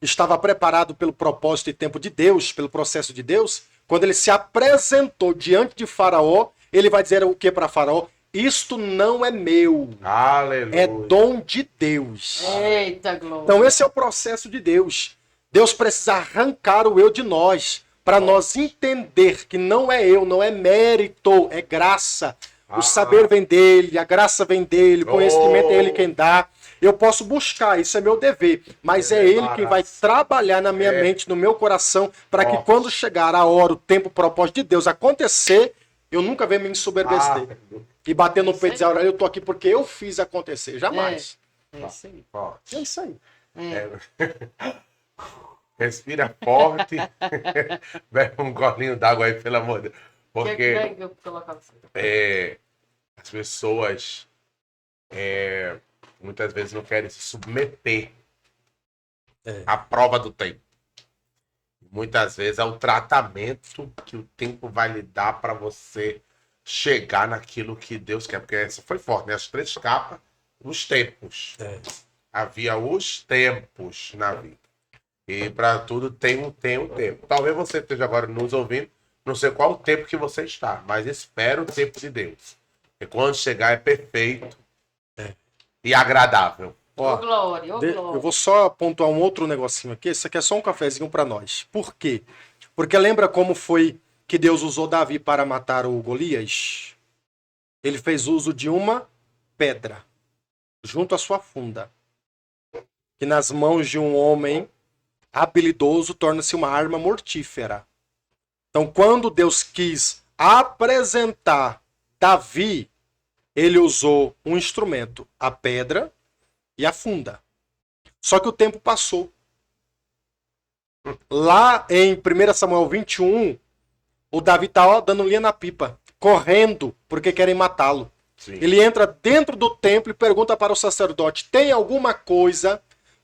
estava preparado pelo propósito e tempo de Deus, pelo processo de Deus, quando ele se apresentou diante de Faraó, ele vai dizer o que para Faraó? Isto não é meu.
Aleluia.
É dom de Deus.
Eita, glória.
Então esse é o processo de Deus. Deus precisa arrancar o eu de nós, para nós entender que não é eu, não é mérito, é graça. O saber vem dele, a graça vem dele, o conhecimento é ele quem dá. Eu posso buscar, isso é meu dever, mas é ele quem vai trabalhar na minha mente, no meu coração, para que quando chegar a hora, o tempo, o propósito de Deus acontecer, eu nunca venha me ensoberbecer e bater no peito e dizer, olha, eu tô aqui porque eu fiz acontecer. Jamais.
É isso aí.
É isso aí.
Respira forte. Bebe um golinho d'água aí, pelo amor de Deus. Porque as pessoas muitas vezes não querem se submeter à prova do tempo. Muitas vezes é o tratamento que o tempo vai lhe dar para você chegar naquilo que Deus quer. Porque essa foi forte, né? As 3 capas, os tempos. Havia os tempos na vida. E para tudo tem um tempo. Talvez você esteja agora nos ouvindo, não sei qual o tempo que você está, mas espera o tempo de Deus. E quando chegar é perfeito e agradável.
Ó,
glória,
eu
glória.
vou só pontuar um outro negocinho aqui. Isso aqui é só um cafezinho para nós. Por quê? Porque lembra como foi que Deus usou Davi para matar o Golias? Ele fez uso de uma pedra junto à sua funda, que nas mãos de um homem habilidoso torna-se uma arma mortífera. Então, quando Deus quis apresentar Davi, ele usou um instrumento, a pedra e a funda. Só que o tempo passou. Lá em 1 Samuel 21, o Davi está dando linha na pipa, correndo, porque querem matá-lo.
Sim.
Ele entra dentro do templo e pergunta para o sacerdote: tem alguma coisa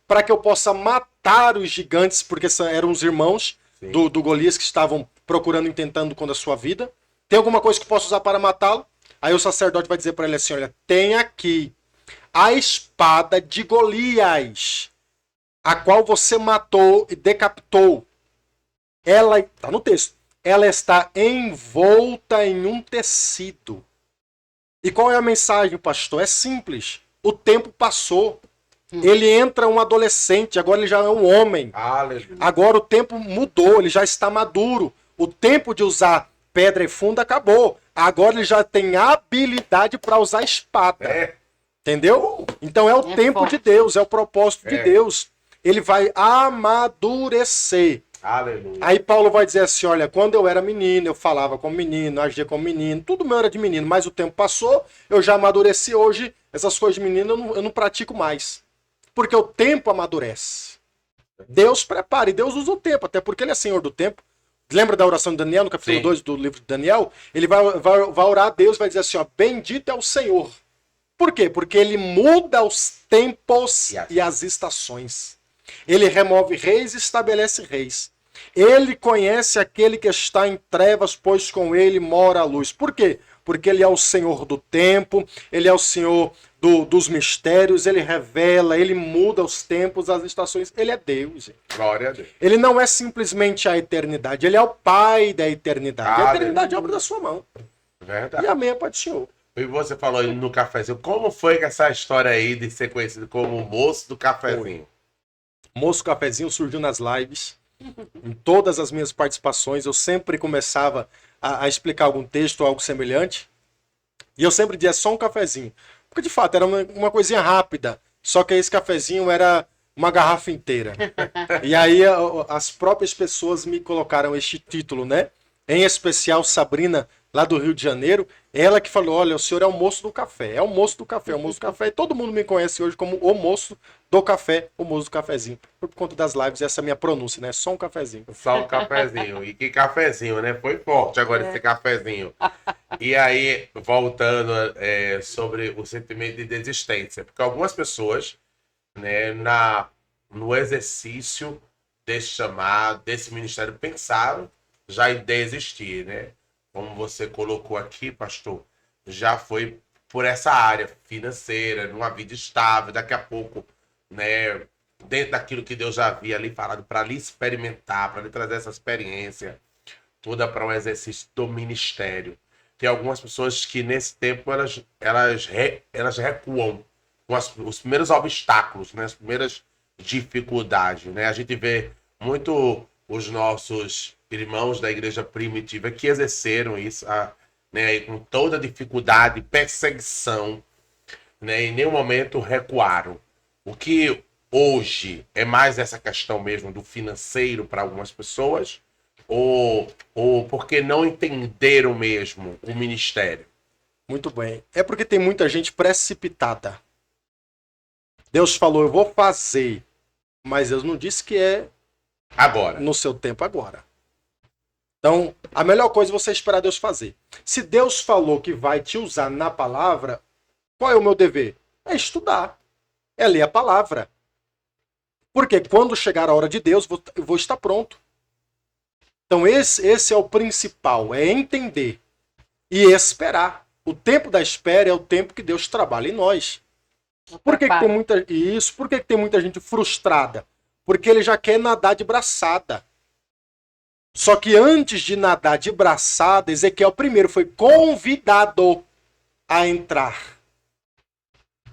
para que eu possa matar os gigantes, porque eram os irmãos do Golias que estavam procurando e tentando contra a sua vida? Tem alguma coisa que eu possa usar para matá-lo? Aí o sacerdote vai dizer para ele assim: olha, tem aqui a espada de Golias, a qual você matou e decapitou. Ela, está no texto, ela está envolta em um tecido. E qual é a mensagem, pastor? É simples. O tempo passou. Ele entra um adolescente, agora ele já é um homem.
Aleluia.
Agora o tempo mudou, ele já está maduro. O tempo de usar pedra e funda acabou. Agora ele já tem habilidade para usar espada. Entendeu? Então é o tempo
forte.
de Deus, é o propósito de Deus. Ele vai amadurecer.
Aleluia.
Aí Paulo vai dizer assim: olha, quando eu era menino, eu falava como menino, agia como menino, tudo meu era de menino, mas o tempo passou, eu já amadureci. Hoje, essas coisas de menino eu não pratico mais. Porque o tempo amadurece. Deus prepara, e Deus usa o tempo, até porque ele é Senhor do tempo. Lembra da oração de Daniel, no capítulo 2 do livro de Daniel? Ele vai orar a Deus, vai dizer assim: ó, bendito é o Senhor. Por quê? Porque ele muda os tempos e as estações. Ele remove reis e estabelece reis. Ele conhece aquele que está em trevas, pois com ele mora a luz. Por quê? Porque ele é o Senhor do tempo, ele é o Senhor dos mistérios, ele revela, ele muda os tempos, as estações. Ele é Deus. Gente.
Glória a Deus.
Ele não é simplesmente a eternidade, ele é o Pai da eternidade. A eternidade é obra da sua mão.
Verdade.
E amém é Pai do Senhor.
E você falou aí no cafezinho, como foi que essa história aí de ser conhecido como o moço do cafezinho?
Moço Cafezinho surgiu nas lives. Em todas as minhas participações, eu sempre começava a explicar algum texto ou algo semelhante. E eu sempre dizia só um cafezinho. Porque de fato era uma coisinha rápida. Só que esse cafezinho era uma garrafa inteira. E aí as próprias pessoas me colocaram este título, né? Em especial Sabrina, lá do Rio de Janeiro. Ela que falou: olha, o senhor é o moço do café. É o moço do café, é o moço do café. E todo mundo me conhece hoje como o moço do café, o moço do cafezinho. Por conta das lives, essa é a minha pronúncia, né? Só um cafezinho.
Só um cafezinho. E que cafezinho, né? Foi forte agora esse cafezinho. E aí, voltando sobre o sentimento de desistência. Porque algumas pessoas, né, no exercício desse chamado, desse ministério, pensaram já em desistir, né? Como você colocou aqui, pastor, já foi por essa área financeira, numa vida estável, daqui a pouco, né, dentro daquilo que Deus já havia ali falado, para lhe experimentar, para lhe trazer essa experiência toda para um exercício do ministério. Tem algumas pessoas que nesse tempo elas recuam com os primeiros obstáculos, né, as primeiras dificuldades, né? A gente vê muito os nossos irmãos da igreja primitiva que exerceram isso, né, com toda dificuldade, perseguição, né, em nenhum momento recuaram. O que hoje é mais essa questão mesmo do financeiro para algumas pessoas, ou porque não entenderam mesmo o ministério?
Muito bem. É porque tem muita gente precipitada. Deus falou: eu vou fazer, mas Deus não disse que é
Agora.
no seu tempo agora. Então, a melhor coisa é você esperar Deus fazer. Se Deus falou que vai te usar na palavra, qual é o meu dever? É estudar. É ler a palavra. Porque quando chegar a hora de Deus, eu vou estar pronto. Então, esse é o principal, é entender e esperar. O tempo da espera é o tempo que Deus trabalha em nós. Por que tem muita isso? Por que tem muita gente frustrada? Porque ele já quer nadar de braçada. Só que antes de nadar de braçada, Ezequiel primeiro foi convidado a entrar.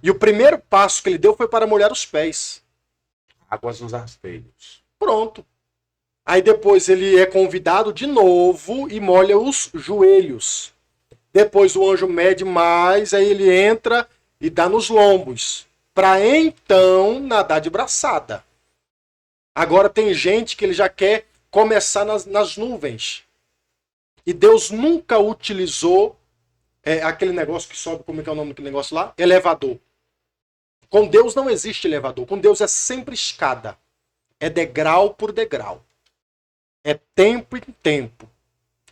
E o primeiro passo que ele deu foi para molhar os pés.
Águas nos espelhos.
Pronto. Aí depois ele é convidado de novo e molha os joelhos. Depois o anjo mede mais, aí ele entra e dá nos lombos. Para então nadar de braçada. Agora tem gente que ele já quer começar nas nuvens. E Deus nunca utilizou aquele negócio que sobe, como é que é o nome daquele negócio lá? Elevador. Com Deus não existe elevador. Com Deus é sempre escada. É degrau por degrau. É tempo em tempo.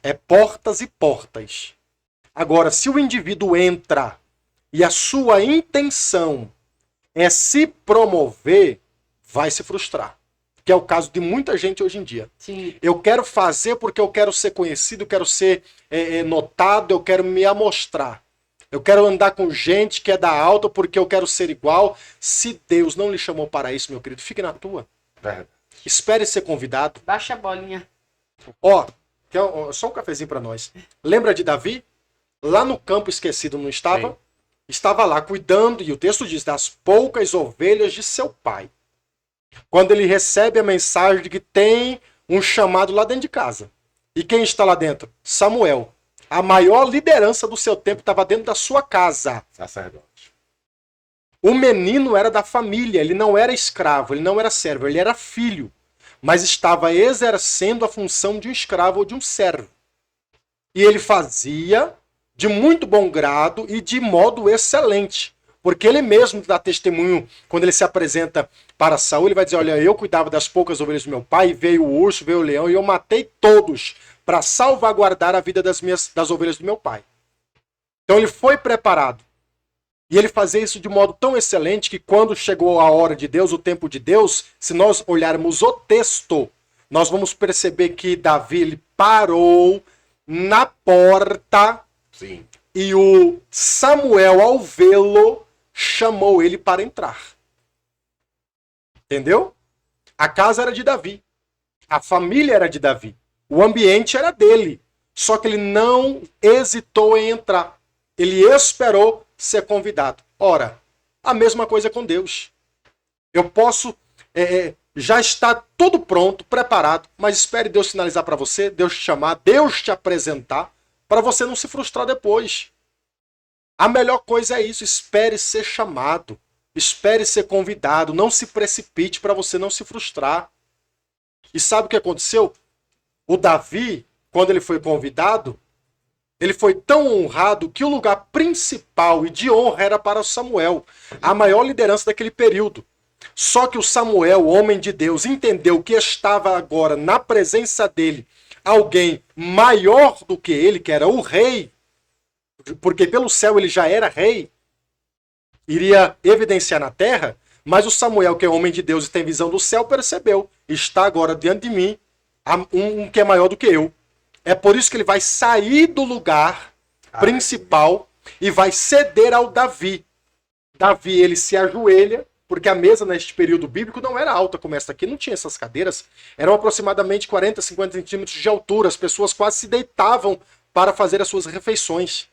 É portas e portas. Agora, se o indivíduo entra e a sua intenção é se promover, vai se frustrar. Que é o caso de muita gente hoje em dia.
Sim.
Eu quero fazer porque eu quero ser conhecido, eu quero ser notado, eu quero me amostrar. Eu quero andar com gente que é da alta porque eu quero ser igual. Se Deus não lhe chamou para isso, meu querido, fique na tua.
Verdade.
Espere ser convidado.
Baixa a bolinha.
Ó, só um cafezinho para nós. Lembra de Davi? Lá no campo esquecido, não estava?
Sim.
Estava lá cuidando, e o texto diz, das poucas ovelhas de seu pai. Quando ele recebe a mensagem de que tem um chamado lá dentro de casa. E quem está lá dentro? Samuel. A maior liderança do seu tempo estava dentro da sua casa.
Sacerdote.
O menino era da família, ele não era escravo, ele não era servo, ele era filho. Mas estava exercendo a função de um escravo ou de um servo. E ele fazia de muito bom grado e de modo excelente. Porque ele mesmo dá testemunho, quando ele se apresenta para Saul, ele vai dizer, olha, eu cuidava das poucas ovelhas do meu pai, veio o urso, veio o leão, e eu matei todos para salvaguardar a vida das ovelhas do meu pai. Então ele foi preparado. E ele fazia isso de modo tão excelente que quando chegou a hora de Deus, o tempo de Deus, se nós olharmos o texto, nós vamos perceber que Davi ele parou na porta.
Sim.
E o Samuel, ao vê-lo, chamou ele para entrar. Entendeu? A casa era de Davi. A família era de Davi. O ambiente era dele. Só que ele não hesitou em entrar. Ele esperou ser convidado. Ora, a mesma coisa com Deus. Eu posso já estar tudo pronto, preparado, mas espere Deus sinalizar para você, Deus te chamar, Deus te apresentar, para você não se frustrar depois. A melhor coisa é isso, espere ser chamado, espere ser convidado, não se precipite para você não se frustrar. E sabe o que aconteceu? O Davi, quando ele foi convidado, ele foi tão honrado que o lugar principal e de honra era para Samuel, a maior liderança daquele período. Só que o Samuel, homem de Deus, entendeu que estava agora na presença dele alguém maior do que ele, que era o rei, porque pelo céu ele já era rei, iria evidenciar na terra, mas o Samuel, que é homem de Deus e tem visão do céu, percebeu, está agora diante de mim um que é maior do que eu. É por isso que ele vai sair do lugar principal e vai ceder ao Davi. Davi, ele se ajoelha, porque a mesa neste período bíblico não era alta como esta aqui, não tinha essas cadeiras, eram aproximadamente 40, 50 centímetros de altura, as pessoas quase se deitavam para fazer as suas refeições.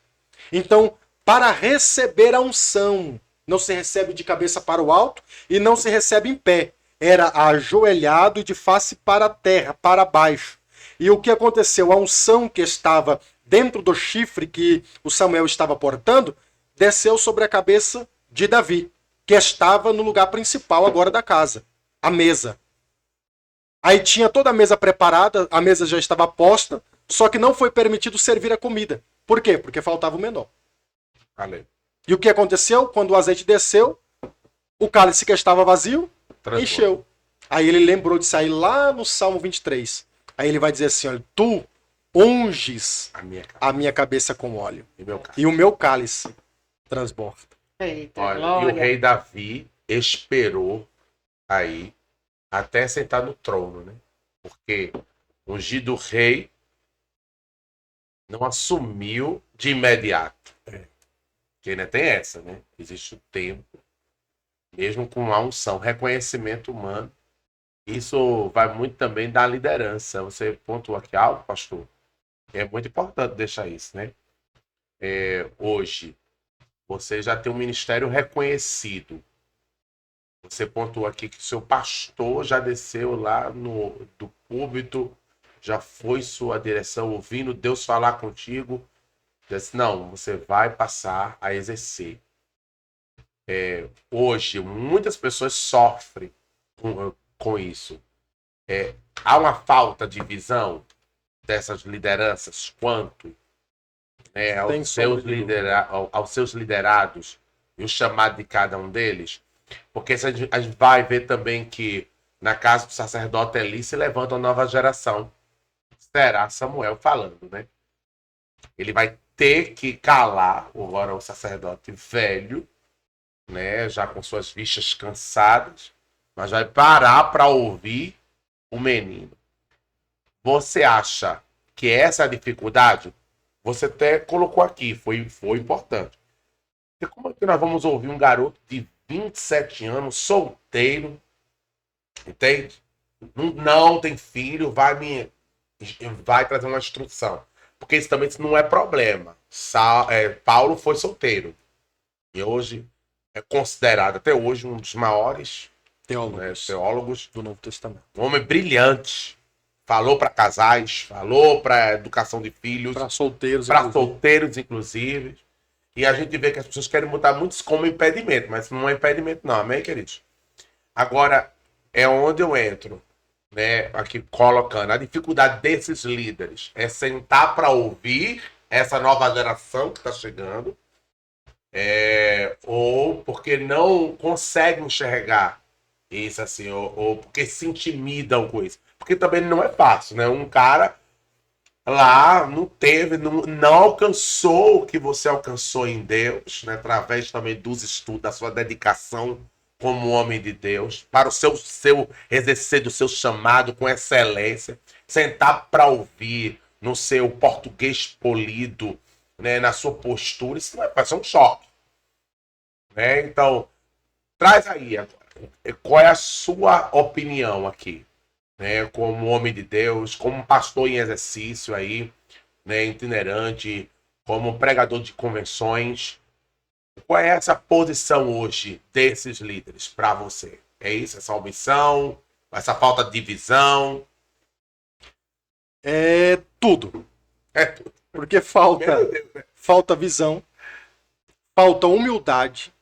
Então, para receber a unção, não se recebe de cabeça para o alto e não se recebe em pé. Era ajoelhado e de face para a terra, para baixo. E o que aconteceu? A unção que estava dentro do chifre que o Samuel estava portando, desceu sobre a cabeça de Davi, que estava no lugar principal agora da casa, a mesa. Aí tinha toda a mesa preparada, a mesa já estava posta, só que não foi permitido servir a comida. Por quê? Porque faltava o menor.
Valeu.
E o que aconteceu? Quando o azeite desceu, o cálice que estava vazio, encheu. Aí ele lembrou de sair lá no Salmo 23. Aí ele vai dizer assim, olha, tu unges a minha cabeça com óleo. E o meu cálice transborda.
Eita,
olha,
glória.
e o rei Davi esperou aí até sentar no trono, né? Porque o ungido rei não assumiu de imediato. Porque ainda tem essa, né? Existe o tempo, mesmo com a unção, reconhecimento humano. Isso vai muito também da liderança. Você pontuou aqui algo, pastor? É muito importante deixar isso, né? Hoje, você já tem um ministério reconhecido. Você pontuou aqui que o seu pastor já desceu lá do púlpito, já foi sua direção, ouvindo Deus falar contigo. Disse, não, você vai passar a exercer. Hoje, muitas pessoas sofrem com isso. Há uma falta de visão dessas lideranças quanto aos seus liderados e o chamado de cada um deles. Porque a gente vai ver também que na casa do sacerdote Eli se levanta uma nova geração. Será Samuel falando, né? Ele vai ter que calar agora o sacerdote velho, né? Já com suas vistas cansadas, mas vai parar para ouvir o menino. Você acha que essa é a dificuldade? Você até colocou aqui, foi importante. E como é que nós vamos ouvir um garoto de 27 anos, solteiro, entende? Não tem filho, vai trazer uma instrução. Porque isso também não é problema. Paulo foi solteiro. E hoje é considerado, até hoje, um dos maiores teólogos
do Novo Testamento.
Um homem brilhante. Falou para casais, falou para educação de filhos.
Para solteiros,
inclusive. E a gente vê que as pessoas querem botar muitos como impedimento, mas não é impedimento não, amém, queridos? Agora, é onde eu entro, né, aqui colocando a dificuldade desses líderes. É sentar para ouvir essa nova geração que está chegando, ou porque não conseguem enxergar isso assim, ou porque se intimidam com isso. Porque também não é fácil, né? Um cara lá não alcançou o que você alcançou em Deus, né? Através também dos estudos, da sua dedicação como homem de Deus, para o seu exercer do seu chamado com excelência, sentar para ouvir no seu português polido, né? Na sua postura, isso não vai ser um choque, né? Então, traz aí agora, qual é a sua opinião aqui? Né, como homem de Deus, como pastor em exercício aí, né, itinerante, como pregador de convenções. Qual é essa posição hoje desses líderes para você? É isso, essa omissão, essa falta de visão?
É tudo.
É tudo.
Porque falta visão, falta humildade,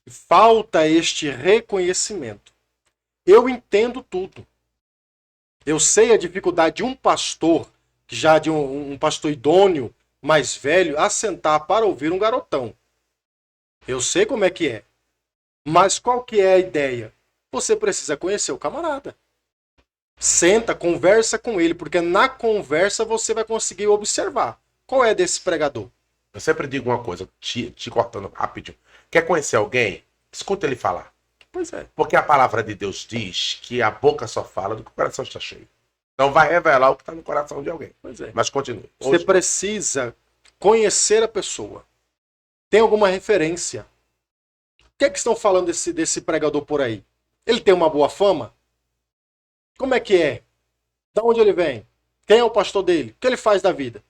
falta este reconhecimento. Eu entendo tudo. Eu sei a dificuldade de um pastor, que já de um pastor idôneo, mais velho, assentar para ouvir um garotão. Eu sei como é que é. Mas qual que é a ideia? Você precisa conhecer o camarada. Senta, conversa com ele, porque na conversa você vai conseguir observar qual é desse pregador.
Eu sempre digo uma coisa, te cortando rapidinho. Quer conhecer alguém? Escuta ele falar.
Pois é.
Porque a palavra de Deus diz que a boca só fala do que o coração está cheio. Então vai revelar o que está no coração de alguém.
Pois é.
Mas continue.
Você precisa conhecer a pessoa. Tem alguma referência? O que é que estão falando desse pregador por aí? Ele tem uma boa fama? Como é que é? De onde ele vem? Quem é o pastor dele? O que ele faz da vida?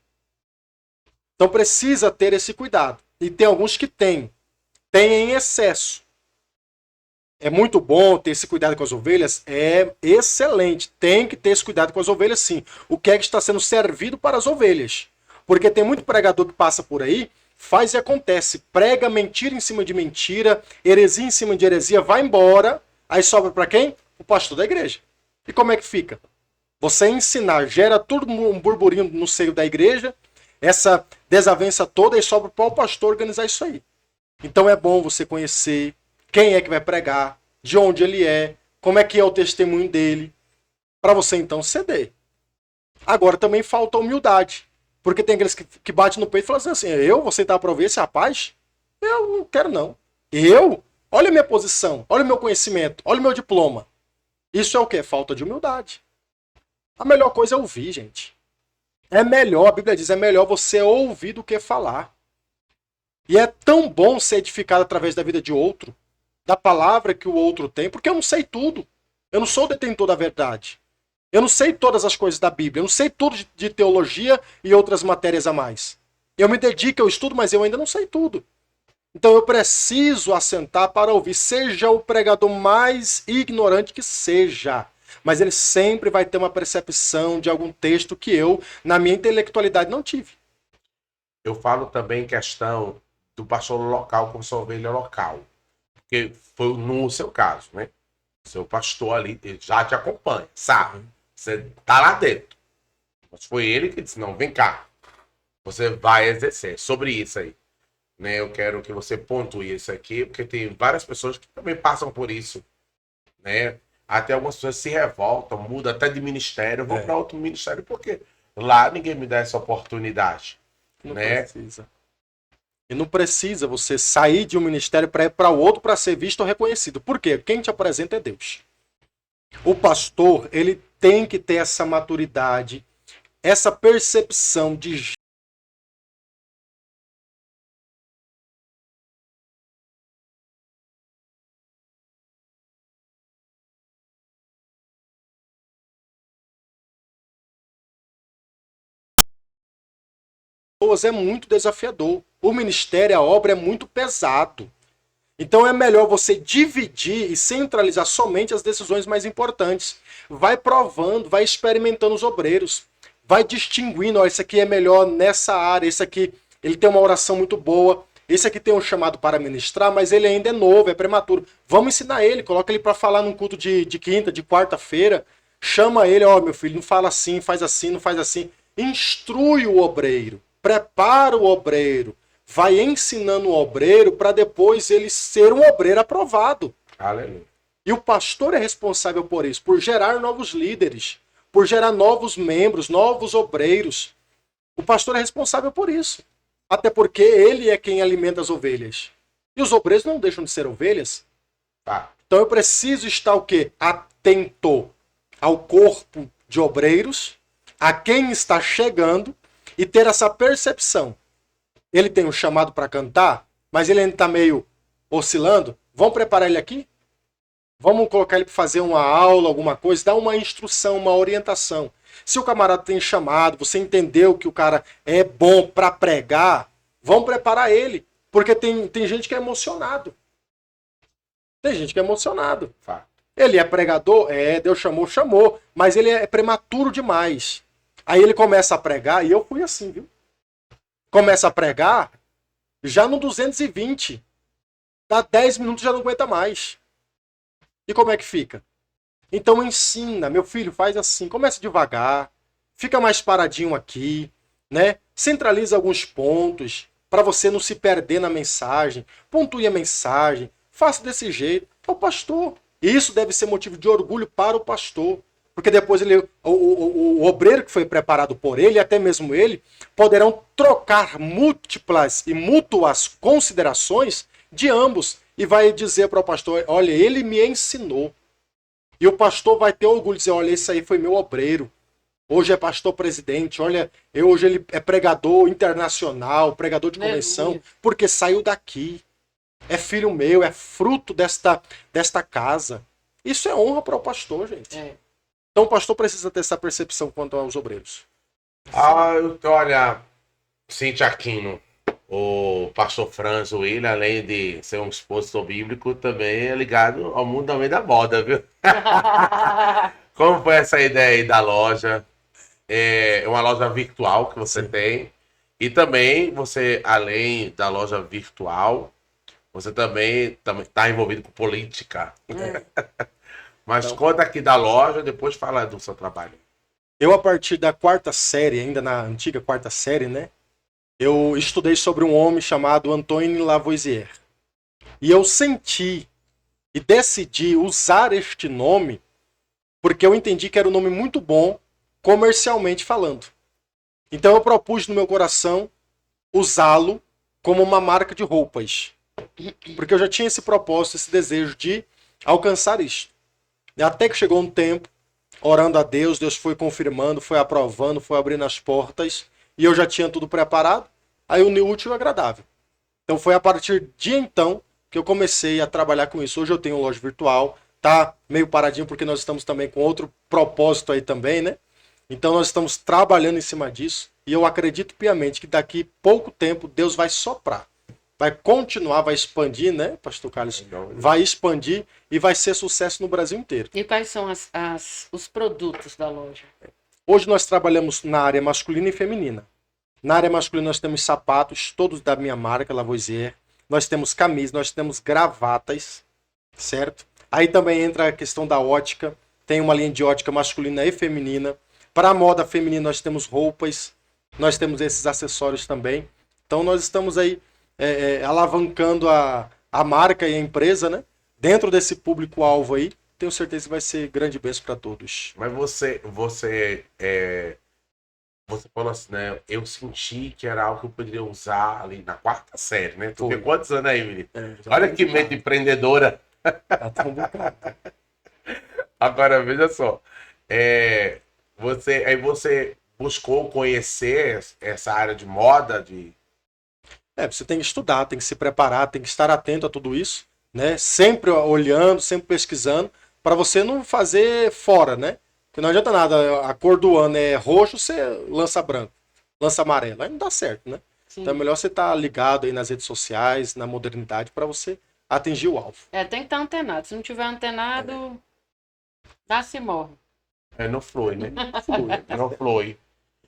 Então precisa ter esse cuidado. E tem alguns que têm. Tem em excesso. É muito bom ter esse cuidado com as ovelhas? É excelente. Tem que ter esse cuidado com as ovelhas, sim. O que é que está sendo servido para as ovelhas? Porque tem muito pregador que passa por aí, faz e acontece. Prega mentira em cima de mentira, heresia em cima de heresia, vai embora. Aí sobra para quem? O pastor da igreja. E como é que fica? Você ensinar, gera tudo um burburinho no seio da igreja, essa desavença toda, e sobra para o pastor organizar isso aí. Então é bom você conhecer quem é que vai pregar, de onde ele é, como é que é o testemunho dele, para você então ceder. Agora também falta humildade, porque tem aqueles que batem no peito e falam assim, eu vou aceitar para ouvir esse rapaz? Eu não quero não. Eu? Olha a minha posição, olha o meu conhecimento, olha o meu diploma. Isso é o quê? Falta de humildade. A melhor coisa é ouvir, gente. É melhor, a Bíblia diz, é melhor você ouvir do que falar. E é tão bom ser edificado através da vida de outro, da palavra que o outro tem, porque eu não sei tudo. Eu não sou o detentor da verdade. Eu não sei todas as coisas da Bíblia. Eu não sei tudo de teologia e outras matérias a mais. Eu me dedico ao estudo, mas eu ainda não sei tudo. Então eu preciso assentar para ouvir, seja o pregador mais ignorante que seja. Mas ele sempre vai ter uma percepção de algum texto que eu, na minha intelectualidade, não tive.
Eu falo também em questão do pastor local com sua ovelha local. Porque foi no seu caso, né? Seu pastor ali, ele já te acompanha, sabe? Você tá lá dentro. Mas foi ele que disse, não, vem cá. Você vai exercer sobre isso aí. Né? Eu quero que você pontue isso aqui, porque tem várias pessoas que também passam por isso. Né? Até algumas pessoas se revoltam, mudam até de ministério, vão para outro ministério, porque lá ninguém me dá essa oportunidade.
Não
né?
precisa. E não precisa você sair de um ministério para ir para o outro para ser visto ou reconhecido. Por quê? Quem te apresenta é Deus. O pastor, ele tem que ter essa maturidade, essa percepção de pessoas é muito desafiador. O ministério, a obra é muito pesado. Então é melhor você dividir e centralizar somente as decisões mais importantes. Vai provando, vai experimentando os obreiros. Vai distinguindo, ó, esse aqui é melhor nessa área, esse aqui ele tem uma oração muito boa, esse aqui tem um chamado para ministrar, mas ele ainda é novo, é prematuro. Vamos ensinar ele, coloca ele para falar num culto de quinta, de quarta-feira. Chama ele, ó, meu filho, não fala assim, não faz assim. Instrui o obreiro, prepara o obreiro. Vai ensinando o obreiro para depois ele ser um obreiro aprovado.
Aleluia.
E o pastor é responsável por isso, por gerar novos líderes, por gerar novos membros, novos obreiros. O pastor é responsável por isso. Até porque ele é quem alimenta as ovelhas. E os obreiros não deixam de ser ovelhas.
Tá.
Então eu preciso estar o quê? Atento ao corpo de obreiros, a quem está chegando e ter essa percepção. Ele tem um chamado para cantar, mas ele ainda está meio oscilando. Vamos preparar ele aqui? Vamos colocar ele para fazer uma aula, alguma coisa, dar uma instrução, uma orientação. Se o camarada tem chamado, você entendeu que o cara é bom para pregar, vamos preparar ele. Porque tem gente que é emocionado. Tem gente que é emocionado.
Fato.
Ele é pregador? É, Deus chamou, mas ele é prematuro demais. Aí ele começa a pregar, e eu fui assim, viu? Começa a pregar, já no 220. Dá 10 minutos já não aguenta mais. E como é que fica? Então ensina, meu filho, faz assim, começa devagar, fica mais paradinho aqui, né? Centraliza alguns pontos para você não se perder na mensagem, pontue a mensagem, faça desse jeito. É o pastor. E isso deve ser motivo de orgulho para o pastor. Porque depois o obreiro que foi preparado por ele, até mesmo ele, poderão trocar múltiplas e mútuas considerações de ambos. E vai dizer para o pastor, olha, ele me ensinou. E o pastor vai ter orgulho de dizer, olha, esse aí foi meu obreiro. Hoje é pastor presidente, olha, hoje ele é pregador internacional, pregador de convenção, porque saiu daqui. É filho meu, é fruto desta casa. Isso é honra para o pastor, gente. É. Então o pastor precisa ter essa percepção quanto aos obreiros.
Olha, Cintia Aquino, o pastor Franz William, além de ser um expositor bíblico, também é ligado ao mundo também da moda, viu? Como foi essa ideia aí da loja? É uma loja virtual que você tem. E também você, além da loja virtual, você também está envolvido com política. Mas então, conta aqui da loja, depois fala do seu trabalho.
Eu, a partir da quarta série, ainda na antiga quarta série, né? Eu estudei sobre um homem chamado Antoine Lavoisier. E eu senti e decidi usar este nome porque eu entendi que era um nome muito bom comercialmente falando. Então eu propus no meu coração usá-lo como uma marca de roupas. Porque eu já tinha esse propósito, esse desejo de alcançar isto. Até que chegou um tempo, orando a Deus, Deus foi confirmando, foi aprovando, foi abrindo as portas, e eu já tinha tudo preparado, aí unir o útil e o agradável. Então foi a partir de então que eu comecei a trabalhar com isso. Hoje eu tenho loja virtual, tá meio paradinho porque nós estamos também com outro propósito aí também, né? Então nós estamos trabalhando em cima disso, e eu acredito piamente que daqui pouco tempo Deus vai soprar vai continuar, vai expandir, né, Pastor Carlos? Vai expandir e vai ser sucesso no Brasil inteiro.
E quais são os produtos da loja?
Hoje nós trabalhamos na área masculina e feminina. Na área masculina nós temos sapatos, todos da minha marca, Lavoisier. Nós temos camisas, nós temos gravatas, certo? Aí também entra a questão da ótica. Tem uma linha de ótica masculina e feminina. Para a moda feminina nós temos roupas, nós temos esses acessórios também. Então nós estamos aí alavancando a marca e a empresa, né? Dentro desse público-alvo aí. Tenho certeza que vai ser grande bênção para todos.
Mas você falou assim, né? Eu senti que era algo que eu poderia usar ali na 4ª série, né? Tu tem quantos anos aí, menino? Olha que mente empreendedora. Agora, veja só. Você buscou conhecer essa área de moda?
Você tem que estudar, tem que se preparar, tem que estar atento a tudo isso, né? Sempre olhando, sempre pesquisando, para você não fazer fora, né? Porque não adianta nada, a cor do ano é roxo, você lança branco, lança amarelo, aí não dá certo, né?
Sim.
Então é melhor você estar ligado aí nas redes sociais, na modernidade, para você atingir o alvo.
Tem que estar antenado. Se não tiver antenado, nasce e morre.
Não flui, né? Não flui.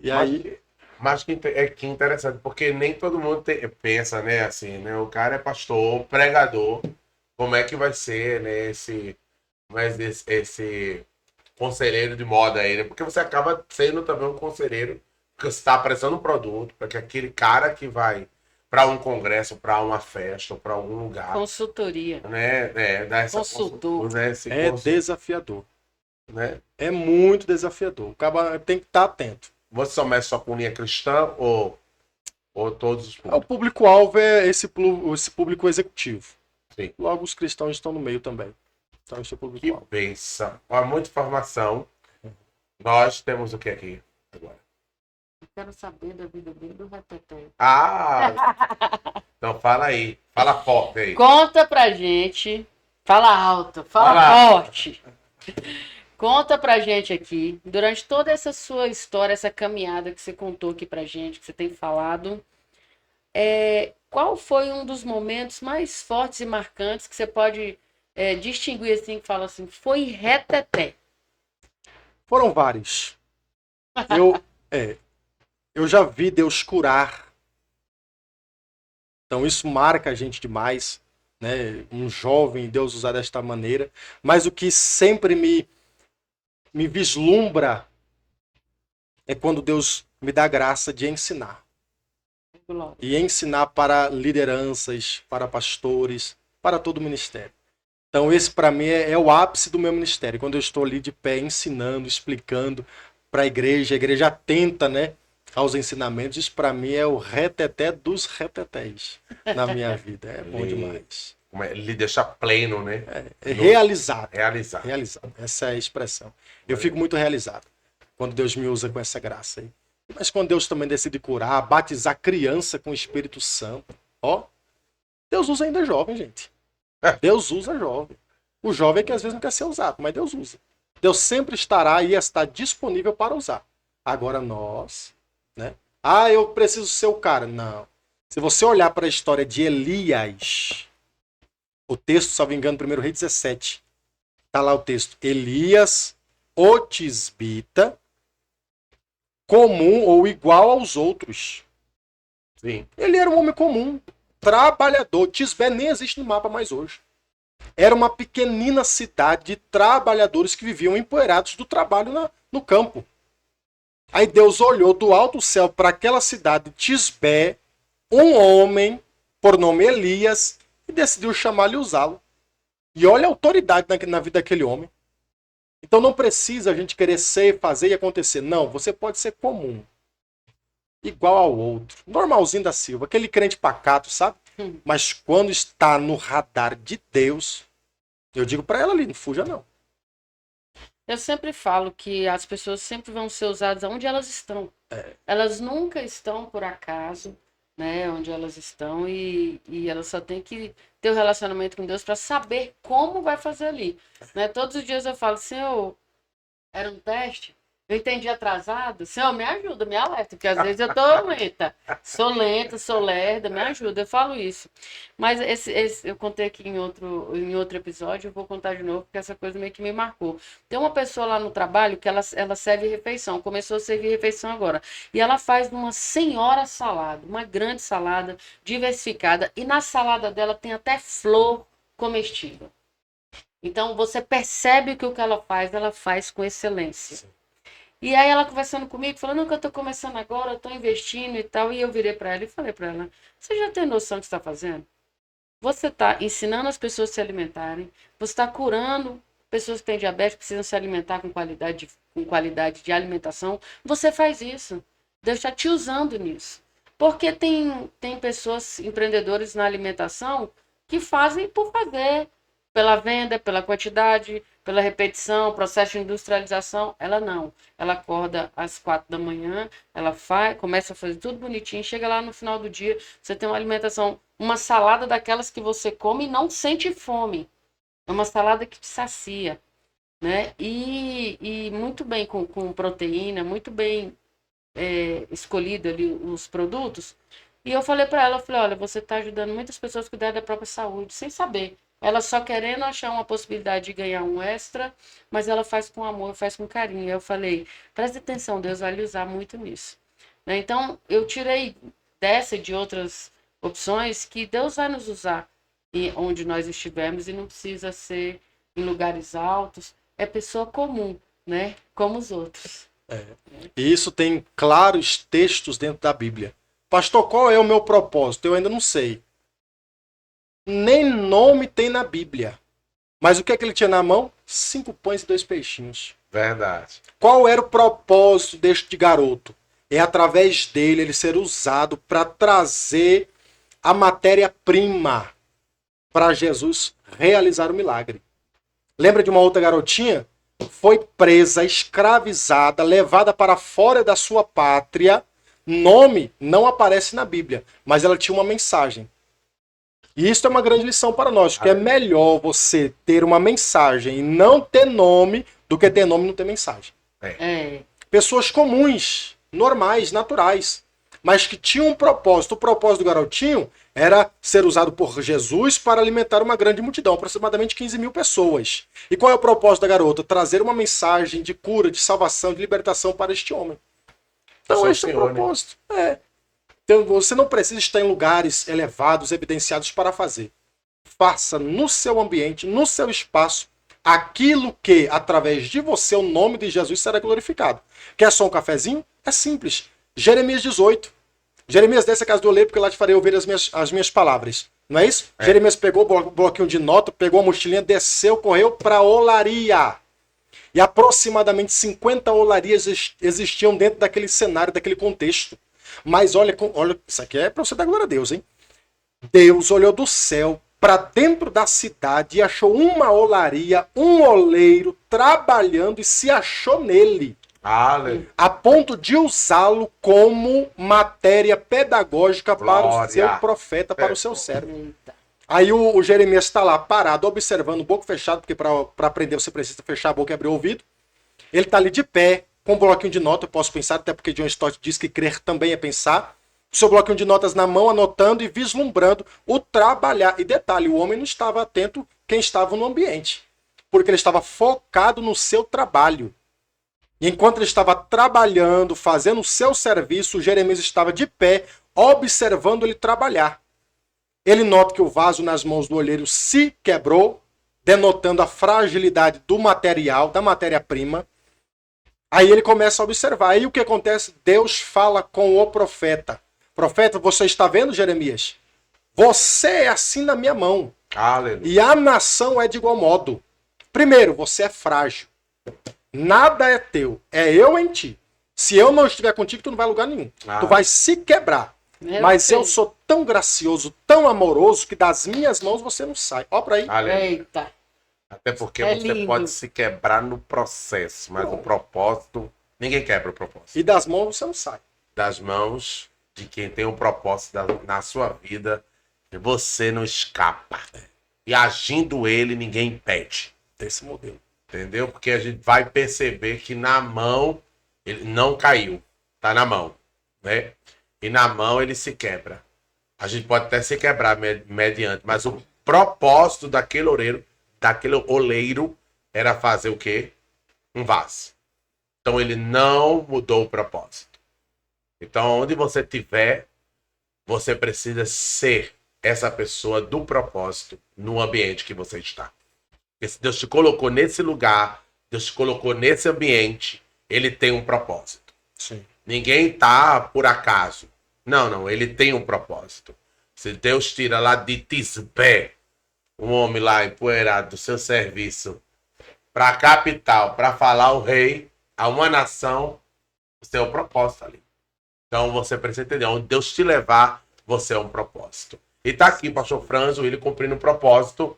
E aí...
Mas que interessante, porque nem todo mundo pensa, né, assim, né? O cara é pastor, pregador, como é que vai ser, né, esse conselheiro de moda aí, né? Porque você acaba sendo também um conselheiro, porque você está apresentando um produto, para que aquele cara que vai para um congresso, para uma festa, para algum lugar...
Consultoria.
Né? Dar essa
Consultor.
Né,
desafiador.
Né?
É muito desafiador. O cara tem que estar atento.
Você só mexe só com linha cristã ou todos os públicos?
O público-alvo é esse público executivo.
Sim.
Logo, os cristãos estão no meio também. Então, esse é o
Que
público-alvo.
bênção. Muita informação. Nós temos o que aqui agora?
Eu quero saber da vida dele do Reteté.
Então fala aí. Fala forte aí.
Conta pra gente. Fala alto, fala forte. Conta pra gente aqui, durante toda essa sua história, essa caminhada que você contou aqui pra gente, que você tem falado, qual foi um dos momentos mais fortes e marcantes que você pode distinguir assim, que fala assim, foi Reteté?
Foram vários. Eu já vi Deus curar. Então isso marca a gente demais, né? Um jovem, Deus usar desta maneira. Mas o que sempre me vislumbra é quando Deus me dá a graça de ensinar. E ensinar para lideranças, para pastores, para todo o ministério. Então esse para mim é o ápice do meu ministério. Quando eu estou ali de pé ensinando, explicando para a igreja atenta, né, aos ensinamentos. Isso para mim é o reteté dos retetés na minha vida. É bom demais.
Ele deixa pleno, né?
Realizado.
Realizado.
Essa é a expressão. Eu fico muito realizado quando Deus me usa com essa graça aí. Mas quando Deus também decide curar, batizar criança com o Espírito Santo, Deus usa ainda jovem, gente. Deus usa jovem. O jovem é que às vezes não quer ser usado, mas Deus usa. Deus sempre estará e está disponível para usar. Agora nós, né? Eu preciso ser o cara. Não. Se você olhar para a história de Elias, o texto, salvo engano, 1 Reis 17, tá lá o texto. Elias, o tisbita, comum ou igual aos outros.
Sim.
Ele era um homem comum, trabalhador. Tisbé nem existe no mapa mais hoje. Era uma pequenina cidade de trabalhadores que viviam empoeirados do trabalho no campo. Aí Deus olhou do alto céu para aquela cidade de Tisbé, um homem, por nome Elias, e decidiu chamá-lo e usá-lo. E olha a autoridade na vida daquele homem. Então não precisa a gente querer ser, fazer e acontecer. Não, você pode ser comum. Igual ao outro. Normalzinho da Silva. Aquele crente pacato, sabe? Mas quando está no radar de Deus, eu digo para ela ali, não fuja não.
Eu sempre falo que as pessoas sempre vão ser usadas onde elas estão. Elas nunca estão por acaso, né? Onde elas estão e elas só têm que ter um relacionamento com Deus para saber como vai fazer ali. Né? Todos os dias eu falo, Senhor, era um teste? Eu entendi atrasado? Senhor, me ajuda, me alerta, porque às vezes eu tô lenta. Sou lenta, sou lerda, me ajuda, eu falo isso. Mas eu contei aqui em outro episódio, eu vou contar de novo, porque essa coisa meio que me marcou. Tem uma pessoa lá no trabalho que ela serve refeição, começou a servir refeição agora. E ela faz uma senhora salada, uma grande salada, diversificada, e na salada dela tem até flor comestível. Então você percebe que o que ela faz com excelência.
Sim.
E aí ela conversando comigo, falando que eu tô começando agora, eu tô investindo e tal. E eu virei para ela e falei para ela, você já tem noção do que está fazendo? Você está ensinando as pessoas a se alimentarem, você está curando pessoas que têm diabetes, precisam se alimentar com qualidade de alimentação. Você faz isso. Deus está te usando nisso. Porque tem pessoas, empreendedores na alimentação, que fazem por fazer. Pela venda, pela quantidade, pela repetição, processo de industrialização. Ela não. Ela acorda às 4 da manhã, ela começa a fazer tudo bonitinho, chega lá no final do dia, você tem uma alimentação, uma salada daquelas que você come e não sente fome. É uma salada que te sacia, né? E muito bem com proteína, muito bem escolhido ali os produtos. E eu falei para ela, olha, você está ajudando muitas pessoas a cuidar da própria saúde, sem saber. Ela só querendo achar uma possibilidade de ganhar um extra, mas ela faz com amor, faz com carinho. Eu falei, preste atenção, Deus vai lhe usar muito nisso. Né? Então, eu tirei dessa e de outras opções que Deus vai nos usar onde nós estivermos e não precisa ser em lugares altos. É pessoa comum, né? Como os outros.
E isso tem claros textos dentro da Bíblia. Pastor, qual é o meu propósito? Eu ainda não sei. Nem nome tem na Bíblia. Mas o que é que ele tinha na mão? 5 pães e 2 peixinhos.
Verdade.
Qual era o propósito deste garoto? É através dele ele ser usado para trazer a matéria-prima para Jesus realizar o milagre. Lembra de uma outra garotinha? Foi presa, escravizada, levada para fora da sua pátria. Nome não aparece na Bíblia, mas ela tinha uma mensagem. E isso é uma grande lição para nós, que é melhor você ter uma mensagem e não ter nome do que ter nome e não ter mensagem. Pessoas comuns, normais, naturais, mas que tinham um propósito. O propósito do garotinho era ser usado por Jesus para alimentar uma grande multidão, aproximadamente 15 mil pessoas. E qual é o propósito da garota? Trazer uma mensagem de cura, de salvação, de libertação para este homem. Então esse é o propósito. Então você não precisa estar em lugares elevados, evidenciados para fazer. Faça no seu ambiente, no seu espaço, aquilo que, através de você, o nome de Jesus será glorificado. Quer só um cafezinho? É simples. Jeremias 18. Jeremias, desce a casa do oleiro, porque lá te farei ouvir as minhas palavras. Não é isso? Jeremias pegou o bloquinho de nota, pegou a mochilinha, desceu, correu para a olaria. E aproximadamente 50 olarias existiam dentro daquele cenário, daquele contexto. Mas olha, isso aqui é para você dar glória a Deus, hein? Deus olhou do céu para dentro da cidade e achou uma olaria, um oleiro trabalhando e se achou nele. A ponto de usá-lo como matéria pedagógica para o seu profeta, para o seu servo. Aí o Jeremias está lá parado, observando, boca fechada, porque para aprender você precisa fechar a boca e abrir o ouvido. Ele está ali de pé, com um bloquinho de nota, eu posso pensar, até porque John Stott diz que crer também é pensar. O seu bloquinho de notas na mão, anotando e vislumbrando o trabalhar. E detalhe, o homem não estava atento quem estava no ambiente, porque ele estava focado no seu trabalho. E enquanto ele estava trabalhando, fazendo o seu serviço, o Jeremias estava de pé, observando ele trabalhar. Ele nota que o vaso nas mãos do olheiro se quebrou, denotando a fragilidade do material, da matéria-prima. Aí ele começa a observar. Aí o que acontece? Deus fala com o profeta. Profeta, você está vendo, Jeremias? Você é assim na minha mão.
Aleluia.
E a nação é de igual modo. Primeiro, você é frágil. Nada é teu. É eu em ti. Se eu não estiver contigo, tu não vai a lugar nenhum. Tu vai se quebrar. Mas eu sou tão gracioso, tão amoroso, que das minhas mãos você não sai. Ó pra aí.
Aleluia.
Eita.
Até porque você
lindo.
pode se quebrar no processo, mas o propósito, ninguém quebra o propósito.
E das mãos você não sai.
Das mãos de quem tem um propósito na sua vida, você não escapa. E agindo ele, ninguém impede.
Desse modelo.
Entendeu? Porque a gente vai perceber que na mão Ele não caiu. Tá na mão, né? E na mão ele se quebra. A gente pode até se quebrar mediante, mas o propósito daquele oleiro era fazer o quê? Um vaso. Então ele não mudou o propósito. Então onde você estiver, você precisa ser essa pessoa do propósito no ambiente que você está. Porque se Deus te colocou nesse lugar, Deus te colocou nesse ambiente, ele tem um propósito.
Sim.
Ninguém tá por acaso. Não, ele tem um propósito. Se Deus tira lá de Tisbé, um homem lá empoeirado do seu serviço, para a capital, para falar o rei a uma nação, você é um propósito ali. Então você precisa entender, onde Deus te levar, você é um propósito. E tá aqui, pastor Franzo, ele cumprindo um propósito.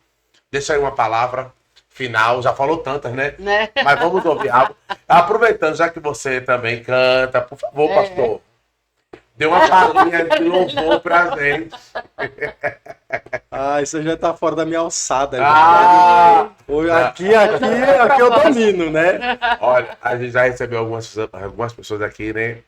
Deixa aí uma palavra final, já falou tantas, né? Mas vamos ouvir algo. Aproveitando, já que você também canta, por favor, pastor, dê uma palhinha de louvor pra gente.
Isso já tá fora da minha alçada.
Ah!
Aqui eu domino, né?
Olha, a gente já recebeu algumas pessoas aqui, né?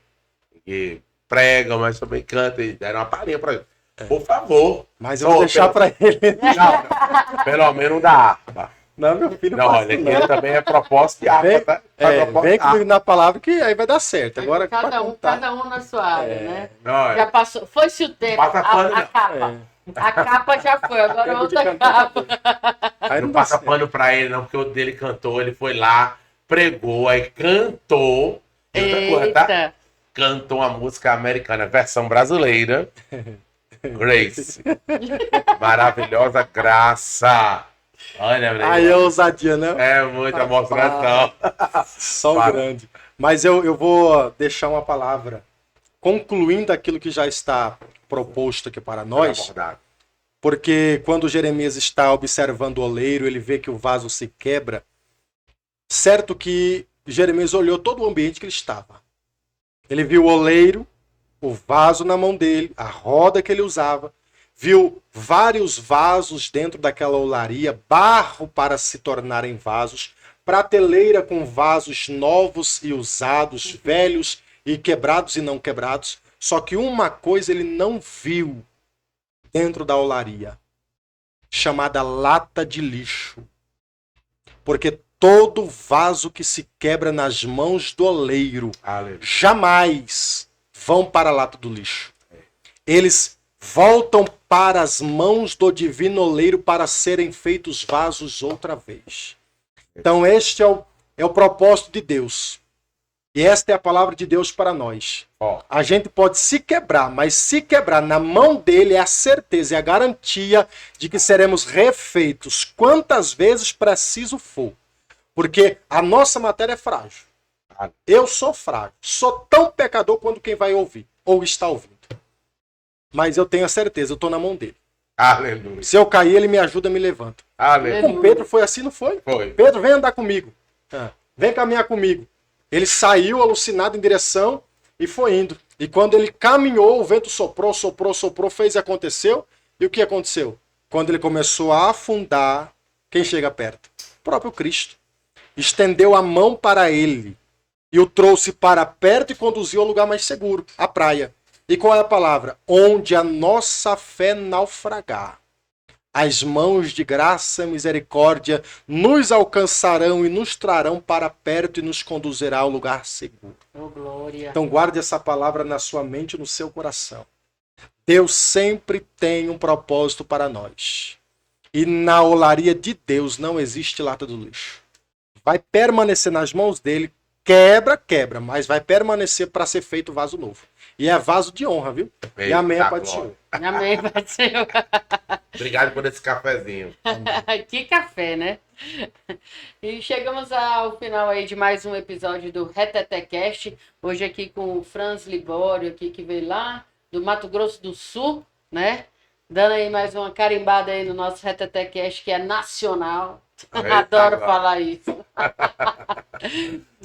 Que pregam, mas também cantam e deram uma palhinha pra gente. Por favor.
Mas eu vou deixar pra ele.
Não, pelo menos da harpa.
Não, meu filho,
não, olha, que ele também é propósito de harpa, tá?
Vem comigo na palavra que aí vai dar certo. Agora,
cada um na sua área, né?
Não,
já passou, foi-se o tempo,
passa pano,
a capa. A capa já foi, agora outra capa.
Aí
não passa pano pra ele, não, porque o dele cantou, ele foi lá, pregou, aí cantou. E outra coisa, tá? Cantou uma música americana, versão brasileira. Grace. Maravilhosa graça. Olha,
aí é ousadia, né?
É muita mostração.
Só o grande. Mas eu vou deixar uma palavra concluindo aquilo que já está proposto aqui para nós. Porque quando Jeremias está observando o oleiro, ele vê que o vaso se quebra. Certo que Jeremias olhou todo o ambiente que ele estava. Ele viu o oleiro, o vaso na mão dele, a roda que ele usava, viu vários vasos dentro daquela olaria, barro para se tornarem vasos, prateleira com vasos novos e usados, velhos e quebrados e não quebrados. Só que uma coisa ele não viu dentro da olaria, chamada lata de lixo. Porque todo vaso que se quebra nas mãos do oleiro jamais vão para a lata do lixo. Eles voltam para as mãos do divino oleiro para serem feitos vasos outra vez. Então este é o propósito de Deus. E esta é a palavra de Deus para nós. A gente pode se quebrar, mas se quebrar na mão dele é a certeza, é a garantia de que seremos refeitos quantas vezes preciso for. Porque a nossa matéria é frágil. Eu sou frágil. Sou tão pecador quanto quem vai ouvir ou está ouvindo. Mas eu tenho a certeza, eu estou na mão dele.
Aleluia.
Se eu cair, ele me ajuda, me levanta.
Aleluia.
Com Pedro foi assim, não foi?
Foi.
Pedro, vem andar comigo. Vem caminhar comigo. Ele saiu alucinado em direção e foi indo. E quando ele caminhou, o vento soprou, fez e aconteceu. E o que aconteceu? Quando ele começou a afundar, quem chega perto? O próprio Cristo. Estendeu a mão para ele e o trouxe para perto e conduziu ao lugar mais seguro, a praia. E qual é a palavra? Onde a nossa fé naufragar, as mãos de graça e misericórdia nos alcançarão e nos trarão para perto e nos conduzirá ao lugar seguro.
Oh, glória.
Então guarde essa palavra na sua mente e no seu coração. Deus sempre tem um propósito para nós. E na olaria de Deus não existe lata do lixo. Vai permanecer nas mãos dele, quebra, mas vai permanecer para ser feito vaso novo. E é vaso de honra, viu? E amém, Pai do Senhor.
Amém, Pai do Senhor.
Obrigado por esse cafezinho.
Que café, né? E chegamos ao final aí de mais um episódio do Retetecast. Hoje aqui com o Franz Libório, aqui, que veio lá do Mato Grosso do Sul, né? Dando aí mais uma carimbada aí no nosso Retetecast, que é nacional. Adoro falar isso.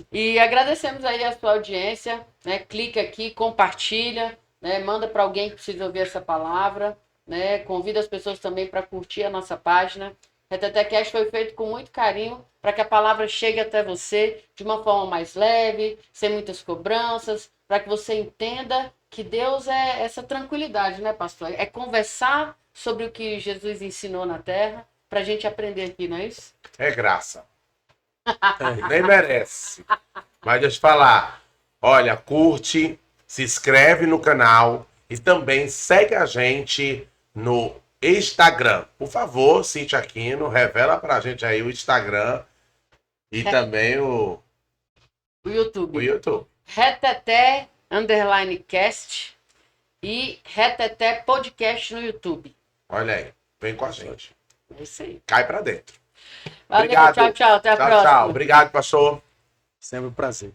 E agradecemos aí a sua audiência, né? Clica aqui, compartilha, né? Manda para alguém que precisa ouvir essa palavra, né? Convida as pessoas também para curtir a nossa página, Retetecast foi feito com muito carinho para que a palavra chegue até você de uma forma mais leve, sem muitas cobranças, para que você entenda que Deus é essa tranquilidade, né, pastor? É conversar sobre o que Jesus ensinou na terra para a gente aprender aqui, não é isso?
É graça. Nem merece. Mas deixa eu te falar. Olha, curte, se inscreve no canal e também segue a gente no Instagram. Por favor, Cintia Aquino, revela pra gente aí o Instagram e também o
YouTube.
YouTube.
Reteté _cast e Reteté podcast no YouTube.
Olha aí, vem com a gente.
É isso aí.
Cai pra dentro.
Valeu,
Obrigado.
tchau, tchau. Até a
Tchau,
próxima.
tchau. Obrigado, pastor.
Sempre um prazer.